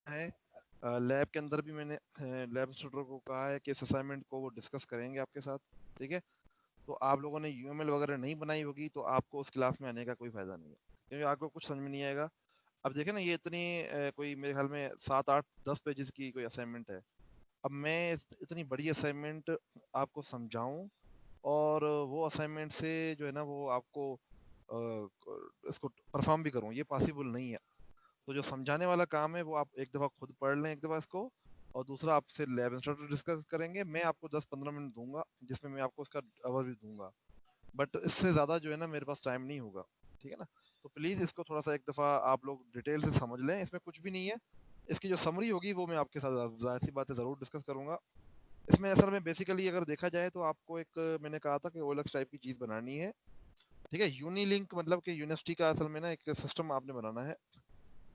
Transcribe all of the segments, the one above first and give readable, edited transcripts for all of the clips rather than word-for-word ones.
है। लैब के अंदर भी मैंने लैब इंस्ट्रक्टर को कहा है कि इस असाइनमेंट को वो डिस्कस करेंगे आपके साथ, ठीक है। तो आप लोगों ने यूएमएल वगैरह नहीं बनाई होगी तो आपको उस क्लास में आने का कोई फायदा नहीं है, क्योंकि आपको कुछ समझ में नहीं आएगा। अब देखें ना, ये इतनी कोई मेरे ख्याल में 7 8 10 पेजेस की कोई असाइनमेंट है। अब मैं इतनी बड़ी असाइनमेंट आपको समझाऊं, और वो असाइनमेंट से जो है ना वो आपको इसको परफॉर्म भी करूं, ये पॉसिबल नहीं है। तो जो समझाने वाला काम है वो आप एक दफ़ा खुद पढ़ लें एक दफ़ा इसको, और दूसरा आपसे लैब इंस्ट्रक्टर डिस्कस करेंगे। मैं आपको 10 15 मिनट दूंगा जिसमें मैं आपको इसका ओवरव्यू दूंगा, बट इससे ज़्यादा जो है ना मेरे पास टाइम नहीं होगा, ठीक है ना। तो प्लीज़ इसको थोड़ा सा एक दफ़ा आप लोग डिटेल से समझ लें, इसमें कुछ भी नहीं है। इसकी जो समरी होगी वो मैं आपके साथ जाहिर सी बात है ज़रूर डिस्कस करूंगा। इसमें असल में बेसिकली अगर देखा जाए तो आपको एक मैंने कहा था कि ओएलएक्स टाइप की चीज़ बनानी है, ठीक है। यूनिलिंक मतलब कि यूनिवर्सिटी का असल में ना एक सिस्टम आपने बनाना है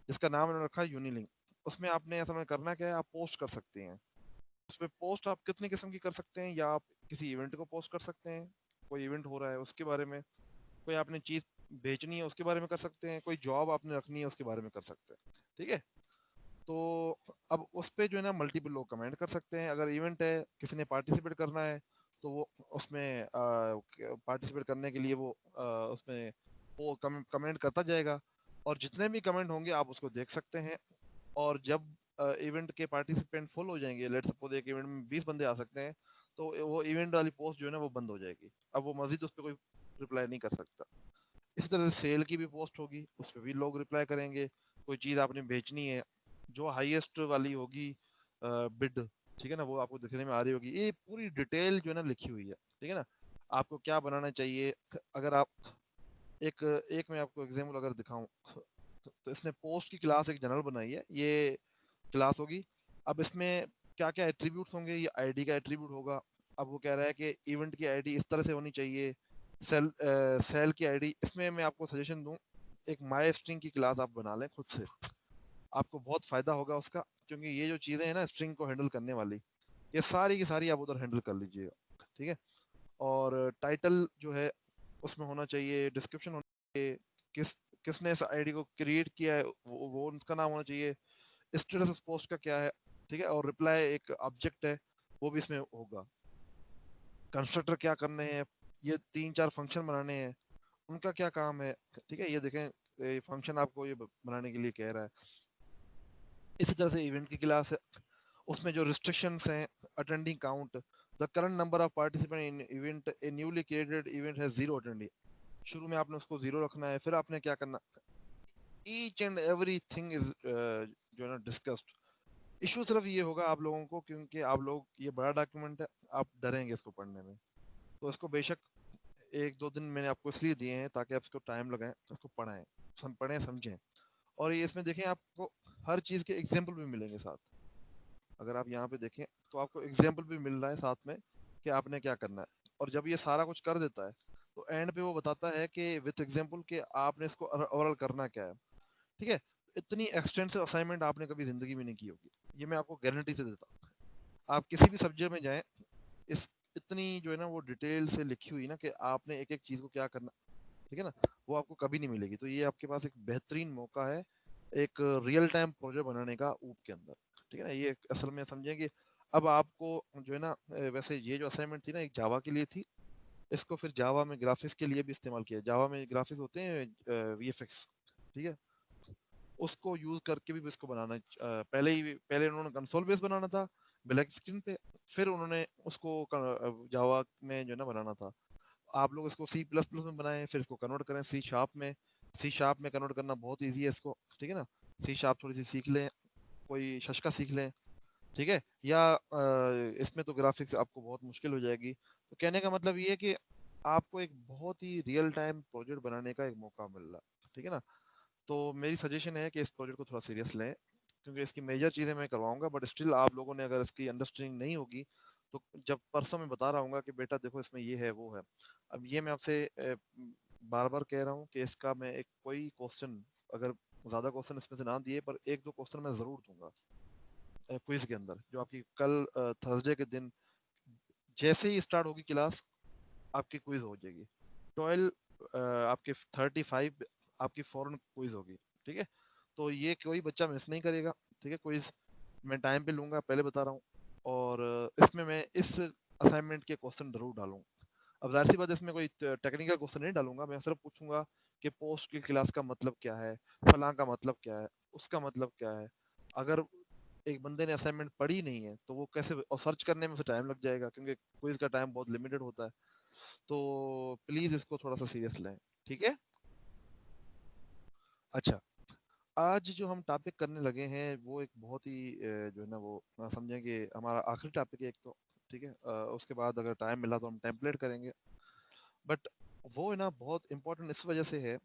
जिसका नाम इन्होंने रखा है यूनिलिंक। उसमें आपने असल में करना क्या है, आप पोस्ट कर सकते हैं। उसमें पोस्ट आप कितनी किस्म की कर सकते हैं, या आप किसी इवेंट को पोस्ट कर सकते हैं, कोई इवेंट हो रहा है उसके बारे में, कोई आपने चीज़ बेचनी है उसके बारे में कर सकते हैं, कोई जॉब आपने रखनी है उसके बारे में कर सकते हैं, ठीक है। तो अब उस पे जो है ना मल्टीपल लोग कमेंट कर सकते हैं। अगर इवेंट है, किसी ने पार्टिसिपेट करना है, तो वो उसमें पार्टिसिपेट करने के लिए वो उसमें वो कमेंट करता जाएगा, और जितने भी कमेंट होंगे आप उसको देख सकते हैं। और जब इवेंट के पार्टिसिपेंट फुल हो जाएंगे, लेट सपोज एक इवेंट में 20 बंदे आ सकते हैं, तो वो इवेंट वाली पोस्ट जो है ना वो बंद हो जाएगी। अब वो मजीद उस पर कोई रिप्लाई नहीं कर सकता। इसी तरह से सेल की भी पोस्ट होगी, उस पर भी लोग रिप्लाई करेंगे। कोई चीज़ आपने बेचनी है, जो हाईएस्ट वाली होगी बिड, ठीक है ना, वो आपको दिखने में आ रही होगी। ये पूरी डिटेल जो है ना लिखी हुई है, ठीक है ना। आपको क्या बनाना चाहिए, अगर आप एक एक मैं आपको एग्जांपल अगर दिखाऊं, तो इसने पोस्ट की क्लास एक जनरल बनाई है, ये क्लास होगी। अब इसमें क्या क्या एट्रीब्यूट्स होंगे, ये आईडी का एट्रीब्यूट होगा। अब वो कह रहा है कि इवेंट की आईडी इस तरह से होनी चाहिए, सेल की आईडी। इसमें मैं आपको सजेशन दूं, एक माई स्ट्रिंग की क्लास आप बना लें खुद से, आपको बहुत फायदा होगा उसका, क्योंकि ये जो चीजें हैं ना स्ट्रिंग को हैंडल करने वाली, ये सारी की सारी आप उधर हैंडल कर लीजिएगा, ठीक है। और टाइटल जो है उसमें होना चाहिए, डिस्क्रिप्शन होना चाहिए, किस किसने इस आईडी को क्रिएट किया है वो उनका नाम होना चाहिए, स्टेटस उस पोस्ट का क्या है, ठीक है। और रिप्लाई एक ऑब्जेक्ट है, वो भी इसमें होगा। कंस्ट्रक्टर क्या करने हैं, ये 3 4 फंक्शन बनाने हैं, उनका क्या काम है, ठीक है। ये देखें फंक्शन आपको ये बनाने के लिए कह रहा है। इसी तरह से इवेंट की क्लास है, उसमें जो रिस्ट्रिक्शंस हैं, attending count, the current number of participant in event, A newly created event है 0 अटेंडी। शुरू में आपने उसको 0 रखना है, फिर आपने क्या करना, each and every thing is जो है ना डिस्कस्ड। इशू सिर्फ ये होगा आप लोगों को, क्योंकि आप लोग, ये बड़ा डॉक्यूमेंट है, आप डरेंगे इसको पढ़ने में। तो इसको बेशक 1 2 दिन मैंने आपको इसलिए दिए हैं ताकि आप इसको टाइम लगाएं, इसको पढ़ाएं, पढ़ें समझें। और ये इसमें देखें आपको हर चीज़ के एग्जाम्पल भी मिलेंगे साथ। अगर आप यहाँ पे देखें तो आपको एग्जाम्पल भी मिल रहा है साथ में कि आपने क्या करना है। और जब ये सारा कुछ कर देता है तो एंड पे वो बताता है कि विथ एग्जाम्पल कि आपने इसको ओवरऑल करना क्या है, ठीक है। इतनी एक्सटेंसिव असाइनमेंट आपने कभी जिंदगी में नहीं की होगी, ये मैं आपको गारंटी से देता हूँ। आप किसी भी सब्जेक्ट में जाएं, इस इतनी जो है ना वो डिटेल से लिखी हुई ना कि आपने एक एक चीज़ को क्या करना, ठीक है ना, वो आपको कभी नहीं मिलेगी। तो ये आपके पास एक बेहतरीन मौका है एक रियल टाइम प्रोजेक्ट बनाने का ऊप के अंदर, ठीक है ना। ये असल में समझें कि अब आपको जो है ना वैसे ये जो असाइनमेंट थी ना एक जावा के लिए थी, इसको फिर जावा में ग्राफिक्स के लिए भी इस्तेमाल किया। जावा में ग्राफिक्स होते हैं वीएफएक्स, ठीक है, उसको यूज करके भी इसको बनाना पहले उन्होंने कंसोल बेस बनाना था ब्लैक स्क्रीन पे, फिर उन्होंने उसको जावा में जो है ना बनाना था। आप लोग इसको सी प्लस प्लस में बनाएं, फिर इसको कन्वर्ट करें सी शार्प में। सी शार्प में कन्वर्ट करना बहुत ईजी है इसको, ठीक है ना। सी शार्प थोड़ी सी सीख लें, कोई शशका सीख लें, ठीक है। या इसमें तो ग्राफिक्स आपको बहुत मुश्किल हो जाएगी। तो कहने का मतलब ये है कि आपको एक बहुत ही रियल टाइम प्रोजेक्ट बनाने का एक मौका मिल रहा है, ठीक है ना। तो मेरी सजेशन है कि इस प्रोजेक्ट को थोड़ा सीरियस लें, क्योंकि इसकी मेजर चीज़ें मैं करवाऊंगा, बट स्टिल आप लोगों ने अगर इसकी अंडरस्टैंडिंग नहीं होगी तो जब परसों मैं बता रहा हूँ कि बेटा देखो इसमें ये है वो है। अब ये मैं आपसे बार बार कह रहा हूँ कि इसका मैं एक कोई क्वेश्चन, अगर ज़्यादा क्वेश्चन इसमें से ना दिए पर 1 2 क्वेश्चन मैं ज़रूर दूंगा क्विज के अंदर, जो आपकी कल थर्सडे के दिन जैसे ही स्टार्ट होगी क्लास आपकी क्विज हो जाएगी। 12 आपके 35 आपकी फॉरेन क्विज होगी, ठीक है। तो ये कोई बच्चा मिस नहीं करेगा, ठीक है। क्विज मैं टाइम पे लूंगा, पहले बता रहा हूँ, और इसमें मैं इस असाइनमेंट के क्वेश्चन जरूर डालूंगा। अब जाहिर सी बात, इसमें कोई टेक्निकल क्वेश्चन नहीं डालूंगा, मैं सिर्फ पूछूंगा कि पोस्ट की क्लास का मतलब क्या है, फलां का मतलब क्या है, उसका मतलब क्या है। अगर एक बंदे ने असाइनमेंट पढ़ी नहीं है तो वो कैसे, और सर्च करने में फिर टाइम लग जाएगा क्योंकि क्विज का टाइम बहुत लिमिटेड होता है। तो प्लीज इसको थोड़ा सा सीरियस लें, ठीक है। अच्छा, आज जो हम टॉपिक करने लगे हैं वो एक बहुत ही जो है ना वो समझें कि हमारा आखिरी टॉपिक है एक तो, ठीक है। उसके बाद अगर टाइम मिला तो हम टेम्पलेट करेंगे, बट वो है ना बहुत इम्पोर्टेंट इस वजह से है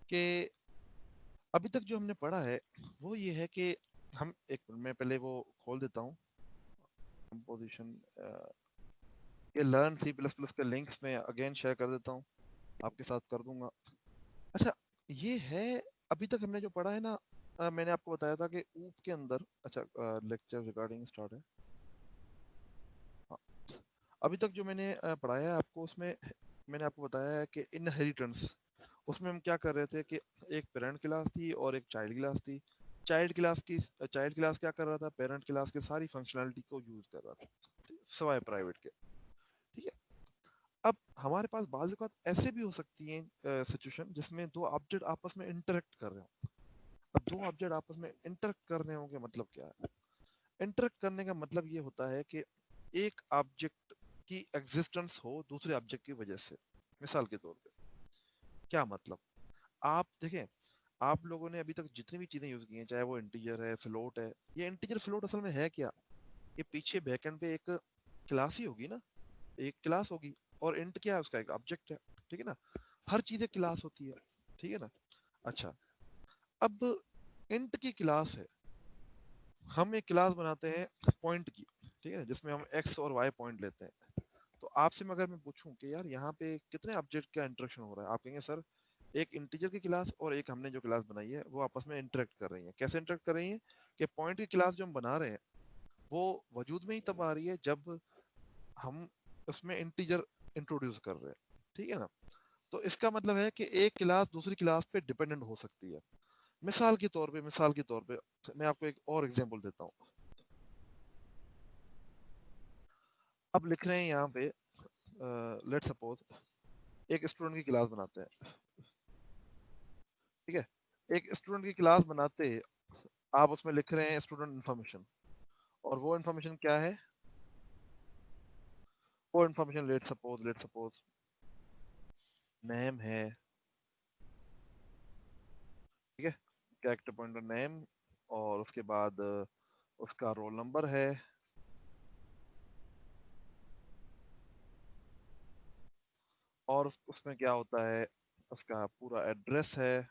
कि अभी तक जो हमने पढ़ा है वो ये है कि हम एक, मैं पहले वो खोल देता हूँ कंपोजिशन, ये लर्न सी प्लस प्लस के लिंक्स में अगेन शेयर कर देता हूँ, आपके साथ कर दूंगा। अच्छा, ये है अभी तक हमने जो पढ़ा है ना, मैंने आपको बताया था कि ऊप के अंदर, अच्छा लेक्चर रिगार्डिंग स्टार्ट है, हाँ। अभी तक जो मैंने पढ़ाया है आपको, उसमें मैंने आपको बताया है कि इनहेरिटेंस, उसमें हम क्या कर रहे थे कि एक पेरेंट क्लास थी और एक चाइल्ड क्लास थी। चाइल्ड क्लास क्या कर रहा था, पेरेंट क्लास के सारी फंक्शनैलिटी को यूज कर रहा था सवाए प्राइवेट के, ठीक है। अब हमारे पास बाज़ औक़ात ऐसे भी हो सकती है सिचुएशन जिसमें दो ऑब्जेक्ट आपस में इंटरेक्ट कर रहे हो। अब दो ऑब्जेक्ट आपस में इंटरेक्ट कर रहे होंगे, मतलब क्या है, इंटरेक्ट करने का मतलब ये होता है कि एक ऑब्जेक्ट की एग्जिस्टेंस हो दूसरे ऑब्जेक्ट की वजह से। मिसाल के तौर पे क्या मतलब, आप देखें, आप लोगों ने अभी तक जितनी भी चीजें यूज की हैं, चाहे वो इंटीजर है, फ्लोट है, ये इंटीजर फ्लोट असल में है क्या, ये पीछे बैकएंड पे एक क्लास ही होगी ना, एक क्लास होगी, और इंट क्या है, उसका एक ऑब्जेक्ट है, ठीक है ना। हर चीज एक क्लास होती है, ठीक है ना। अच्छा, अब इंट की क्लास है, हम एक क्लास बनाते हैं पॉइंट की, ठीक है, जिसमें हम एक्स और वाई पॉइंट लेते हैं। तो आपसे अगर मैं पूछूं कि यार यहाँ पे कितने ऑब्जेक्ट का इंटरेक्शन हो रहा है, आप कहेंगे सर एक इंटीजर की क्लास और एक हमने जो क्लास बनाई है वो आपस में इंटरेक्ट कर रही है। कैसे इंटरेक्ट कर रही है कि पॉइंट की क्लास जो हम बना रहे हैं वो वजूद में ही तब आ रही है जब हम उसमें इंटीजर इंट्रोड्यूस कर रहे हैं, ठीक है ना। तो इसका मतलब है कि एक क्लास दूसरी क्लास पे डिपेंडेंट हो सकती है। मिसाल के तौर पे मैं आपको एक और एग्जांपल देता हूँ। अब लिख रहे हैं यहाँ पे, लेट्स सपोज एक स्टूडेंट की क्लास बनाते हैं, ठीक है। एक स्टूडेंट की क्लास बनाते आप उसमें लिख रहे हैं स्टूडेंट इन्फॉर्मेशन, और वो इन्फॉर्मेशन क्या है, वो इन्फॉर्मेशन लेट सपोज नेम है, ठीक है, कैरेक्टर पॉइंटर नेम, और उसके बाद उसका रोल नंबर है, और उसमें क्या होता है, उसका पूरा एड्रेस है,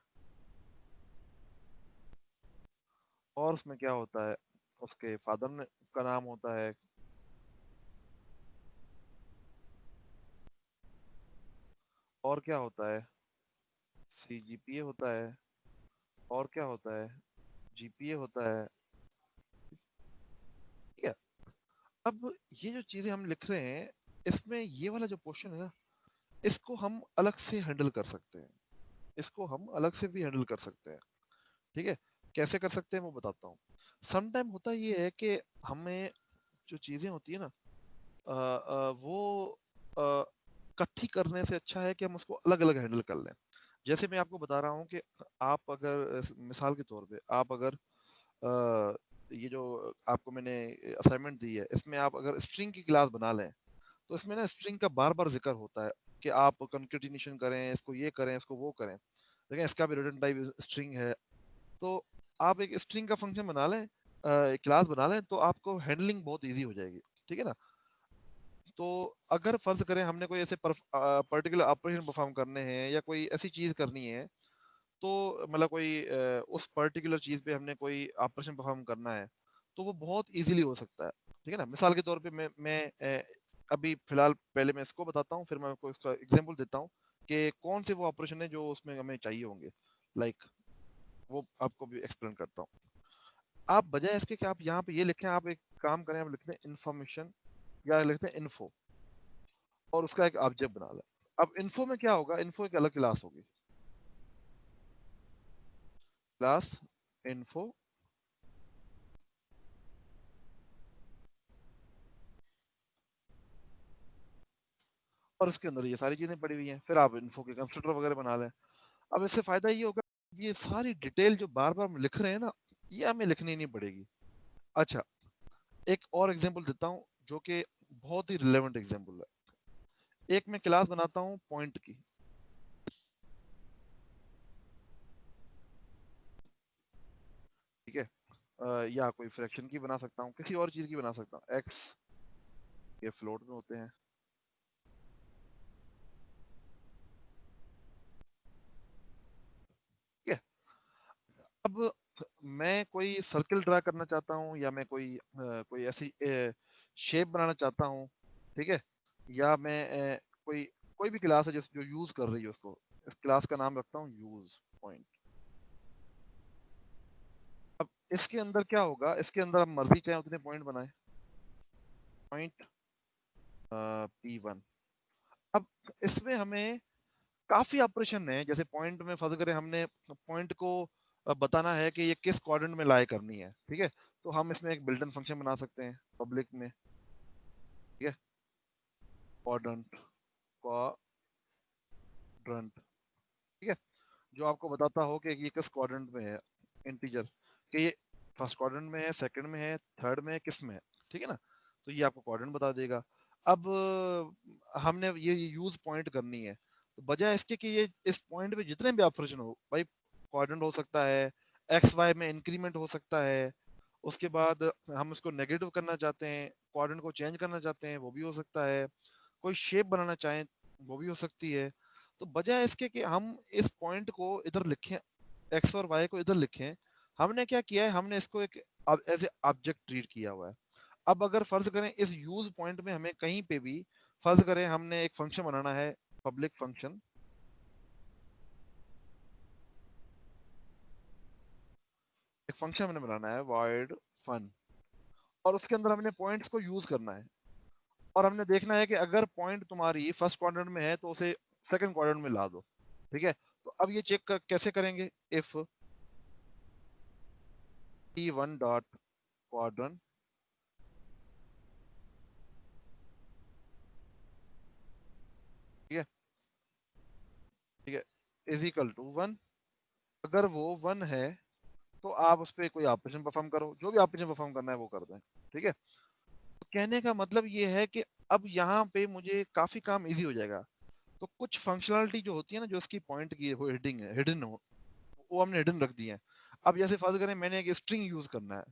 और उसमें क्या होता है, उसके फादर का नाम होता है, और क्या होता है, CGPA होता है, और क्या होता है, GPA होता है, ठीक है। अब ये जो चीजें हम लिख रहे हैं, इसमें ये वाला जो पोर्शन है ना, इसको हम अलग से हैंडल कर सकते हैं, इसको हम अलग से भी हैंडल कर सकते हैं, ठीक है। कैसे कर सकते हैं वो बताता हूँ। समटाइम होता ये है कि हमें जो चीजें होती है ना, वो इकट्ठी करने से अच्छा है कि हम उसको अलग अलग हैंडल कर लें। जैसे मैं आपको बता रहा हूँ कि आप अगर मिसाल के तौर पे आप अगर ये जो आपको मैंने असाइनमेंट दी है, इसमें आप अगर स्ट्रिंग की क्लास बना लें, तो इसमें ना स्ट्रिंग का बार बार जिक्र होता है कि आप कंकेटिनेशन करें, इसको ये करें, इसको वो करें, लेकिन इसका भी रिटर्न टाइप स्ट्रिंग है। तो आप एक स्ट्रिंग का फंक्शन बना लें, क्लास बना लें, तो आपको हैंडलिंग बहुत इजी हो जाएगी, ठीक है ना। तो अगर फर्ज करें हमने कोई ऐसे पर्टिकुलर ऑपरेशन परफॉर्म करने हैं या कोई ऐसी चीज करनी है, तो मतलब कोई उस पर्टिकुलर चीज पे हमने कोई ऑपरेशन परफॉर्म करना है, तो वो बहुत इजीली हो सकता है, ठीक है ना। मिसाल के तौर पे मैं अभी फिलहाल पहले मैं इसको बताता हूँ, फिर मैं आपको इसका एग्जांपल देता हूँ कि कौन से वो ऑपरेशन है जो उसमें हमें चाहिए होंगे, लाइक वो आपको भी एक्सप्लेन करता हूँ। आप बजाय इसके कि आप यहाँ पे ये लिखें, आप एक काम करें, आप लिखते हैं इन्फॉर्मेशन या लिखते हैं इन्फो, और उसका एक ऑब्जेक्ट बना लें। अब इन्फो में क्या होगा, इन्फो एक अलग क्लास होगी, क्लास इन्फो, और इसके अंदर ये सारी चीजें पड़ी हुई हैं, फिर आप इन्फो के कंस्ट्रक्टर वगैरह बना लें। अब इससे फायदा ये होगा, ये सारी डिटेल जो बार बार लिख रहे हैं ना, ये हमें लिखनी नहीं पड़ेगी। अच्छा, एक और एग्जांपल देता हूँ जो कि बहुत ही रिलेवेंट एग्जांपल है। एक मैं क्लास बनाता हूँ पॉइंट की, ठीक है, या कोई फ्रैक्शन की बना सकता हूँ, किसी और चीज की बना सकता हूँ। एक्स ये फ्लोट में होते हैं, ठीक है। अब मैं कोई सर्कल ड्रा करना चाहता हूँ, या मैं कोई ऐसी शेप बनाना चाहता हूँ, ठीक है, या मैं कोई कोई भी क्लास है जो यूज कर रही है उसको, इस क्लास का नाम रखता हूँ यूज पॉइंट। अब इसके अंदर क्या होगा, इसके अंदर हम मर्जी चाहे उतने पॉइंट बनाए, पॉइंट P1। अब इसमें हमें काफी ऑपरेशन है, जैसे पॉइंट में फर्ज करें हमने पॉइंट को बताना है कि ये किस क्वाड्रेंट में लाई करनी है, ठीक है, तो हम इसमें एक बिल्ट इन फंक्शन बना सकते हैं पब्लिक में, ठीक है, क्वाड्रेंट क्वाड्रेंट, ठीक है, जो आपको बताता हो कि ये किस क्वाड्रेंट में है, इंटीजर, कि ये फर्स्ट क्वाड्रेंट में है, सेकंड में है, थर्ड में है, किस में है, ठीक है ना, तो ये आपको क्वाड्रेंट बता देगा। अब हमने ये यूज पॉइंट करनी है, तो बजाय इसके कि ये इस पॉइंट पे जितने भी ऑपरेशन हो भाई, क्वाड्रेंट हो सकता है, एक्स वाई में इंक्रीमेंट हो सकता है, उसके बाद हम उसको नेगेटिव करना चाहते हैं, क्वाड्रेंट को चेंज करना चाहते हैं, वो भी हो सकता है, कोई शेप बनाना चाहें वो भी हो सकती है। तो बजाय इसके कि हम इस पॉइंट को इधर लिखें, एक्स और वाई को इधर लिखें, हमने क्या किया है, हमने इसको एक एज ए ऑब्जेक्ट ट्रीट किया हुआ है। अब अगर फर्ज करें इस यूज पॉइंट में हमें कहीं पे भी, फर्ज करें हमने एक फंक्शन बनाना है, पब्लिक फंक्शन, एक फंक्शन हमने बनाना है void fun, और उसके अंदर हमने पॉइंट्स को यूज करना है, और हमने देखना है कि अगर पॉइंट तुम्हारी फर्स्ट क्वाड्रेंट में है तो उसे सेकंड क्वाड्रेंट में ला दो, ठीक है। तो अब ये कैसे करेंगे, इफ P1 डॉट क्वाड्रेंट, ठीक है, ठीक है, इज इक्वल टू 1, अगर वो 1 है तो आप उस पर कोई ऑपरेशन परफॉर्म करो, जो भी ऑपरेशन परफॉर्म करना है वो कर दें, ठीक है। तो कहने का मतलब ये है कि अब यहाँ पे मुझे काफी काम इजी हो जाएगा। तो कुछ फंक्शनलिटी जो होती है ना, जो उसकी पॉइंट की वो हिडिंग है, हिडन हो, वो हमने हिडन रख दी है। अब जैसे फर्ज करें मैंने एक स्ट्रिंग यूज करना है,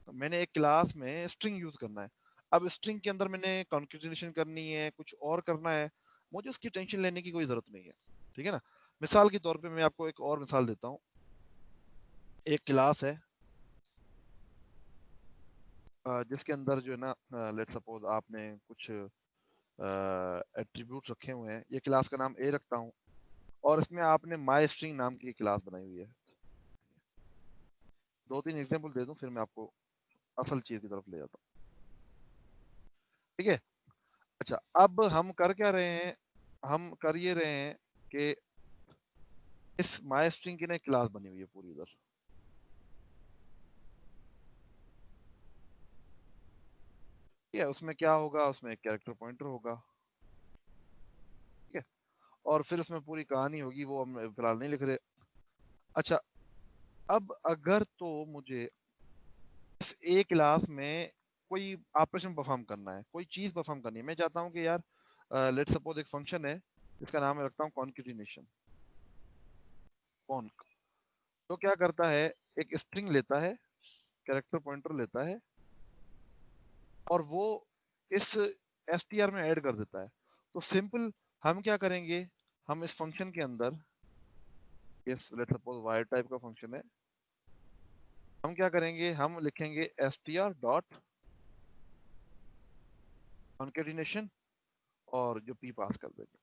तो मैंने एक क्लास में स्ट्रिंग यूज करना है, अब स्ट्रिंग के अंदर मैंने कॉन्केटेनेशन करनी है, कुछ और करना है, मुझे उसकी टेंशन लेने की कोई जरूरत नहीं है, ठीक है ना। मिसाल के तौर पे मैं आपको एक और मिसाल देता हूँ। एक क्लास है जिसके अंदर जो है ना, लेट सपोज आपने कुछ एट्रीब्यूट रखे हुए हैं, ये क्लास का नाम ए रखता हूँ, और इसमें आपने माई स्ट्रिंग नाम की क्लास बनाई हुई है। दो तीन एग्जांपल दे दूं फिर मैं आपको असल चीज की तरफ ले जाता हूँ, ठीक है। अच्छा, अब हम कर क्या रहे हैं, हम कर ये रहे हैं कि इस माई स्ट्रिंग की ना क्लास बनी हुई है पूरी इधर, ठीक है, उसमें क्या होगा, उसमें एक कैरेक्टर पॉइंटर होगा, ठीक है, और फिर उसमें पूरी कहानी होगी, वो हम फिलहाल नहीं लिख रहे। अच्छा, अब अगर तो मुझे इस ए क्लास में कोई ऑपरेशन परफॉर्म करना है, कोई चीज परफॉर्म करनी है, मैं चाहता हूँ कि यार लेट सपोज एक फंक्शन है जिसका नाम मैं रखता हूँ कॉन्केटिनेशन, कॉन्क, तो क्या करता है, एक स्ट्रिंग लेता है, कैरेक्टर पॉइंटर लेता है, और वो इस str में ऐड कर देता है। तो सिंपल हम क्या करेंगे, हम इस फंक्शन के अंदर, इस लेट सपोज वाई टाइप का फंक्शन है, हम क्या करेंगे, हम लिखेंगे str डॉट कॉन्केटिनेशन, और जो p पास कर देंगे,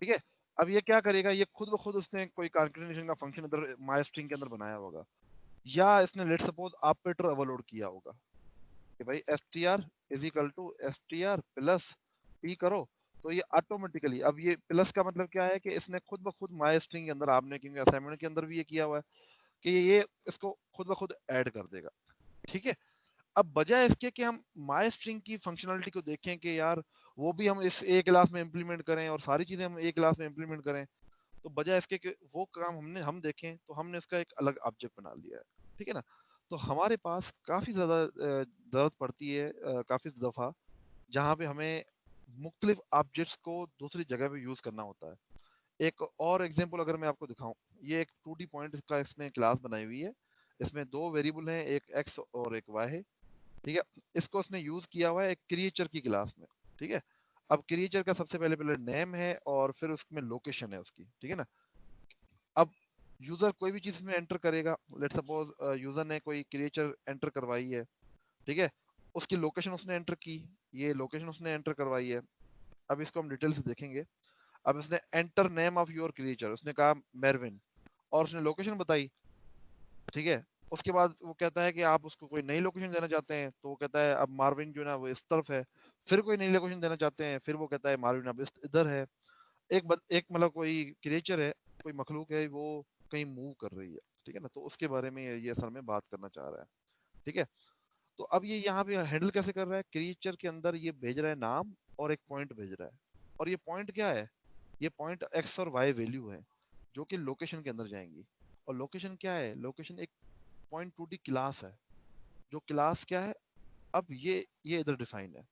ठीक है। अब ये क्या करेगा, ये खुद ब खुद उसने कोई कॉन्केटिनेशन का फंक्शन इधर माई स्ट्रिंग के अंदर बनाया होगा, या इसने लेट सपोज ऑपरेटर ओवरलोड किया होगा कि भाई str is equal to str plus p करो, तो ये ऑटोमेटिकली, अब ये प्लस का मतलब क्या है कि इसने खुद ब खुद माई स्ट्रिंग के अंदर, आपने क्योंकि असाइनमेंट के अंदर भी ये किया हुआ है कि ये इसको खुद ब खुद ऐड कर देगा, ठीक है। अब बजाय इसके कि हम माई स्ट्रिंग की फंक्शनलिटी को देखें कि यार وہ بھی ہم اس ایک کلاس میں امپلیمنٹ کریں اور ساری چیزیں ہم ایک کلاس میں امپلیمنٹ کریں، تو بجائے اس کے کہ وہ کام ہم دیکھیں تو ہم نے اس کا ایک الگ آبجیکٹ بنا لیا ہے، ٹھیک ہے نا. تو ہمارے پاس کافی زیادہ ضرورت پڑتی ہے کافی دفعہ جہاں پہ ہمیں مختلف آبجیکٹس کو دوسری جگہ پہ یوز کرنا ہوتا ہے. ایک اور ایگزامپل اگر میں آپ کو دکھاؤں، یہ ایک 2D پوائنٹ کا اس نے کلاس بنائی ہوئی ہے، اس میں دو ویریبل ہیں، ایک ایکس اور ایک وائی ہے، ٹھیک ہے. اس کو اس نے یوز کیا ہوا ہے ایک کریچر کی کلاس میں، ٹھیک ہے. اب کریچر کا سب سے پہلے نیم ہے اور پھر اس میں لوکیشن ہے اس کی، ٹھیک ہے نا. اب یوزر کوئی بھی چیز میں انٹر کرے گا، لیٹ سپوز یوزر نے کوئی کریچر انٹر کروائی ہے، ٹھیک ہے، اس کی لوکیشن اس نے انٹر کی، یہ لوکیشن اس نے انٹر کروائی ہے. اب اس کو ہم ڈیٹیل سے دیکھیں گے. اب اس نے enter name of your creature, اس نے کہا میروین، اور اس نے لوکیشن بتائی، ٹھیک ہے. اس کے بعد وہ کہتا ہے کہ آپ اس کو کوئی نئی لوکیشن دینا چاہتے ہیں، تو وہ کہتا ہے اب ماروین جو ہے نا وہ اس طرف ہے. پھر کوئی نئی لوکیشن دینا چاہتے ہیں، پھر وہ کہتا ہے ماروین اب ادھر ہے. ایک مطلب کوئی کریچر ہے، کوئی مخلوق ہے، وہ کہیں موو کر رہی ہے، ٹھیک ہے نا. تو اس کے بارے میں یہ اصل میں بات کرنا چاہ رہا ہے، ٹھیک ہے. تو اب یہ یہاں پہ ہینڈل کیسے کر رہا ہے، کریچر کے اندر یہ بھیج رہا ہے نام اور ایک پوائنٹ بھیج رہا ہے. اور یہ پوائنٹ کیا ہے، یہ پوائنٹ ایکس اور وائی ویلیو ہے جو کہ لوکیشن کے اندر جائیں گی. اور لوکیشن کیا ہے، لوکیشن ایک پوائنٹ 2D کلاس ہے، جو کلاس کیا ہے، اب یہ ادھر ڈیفائن ہے.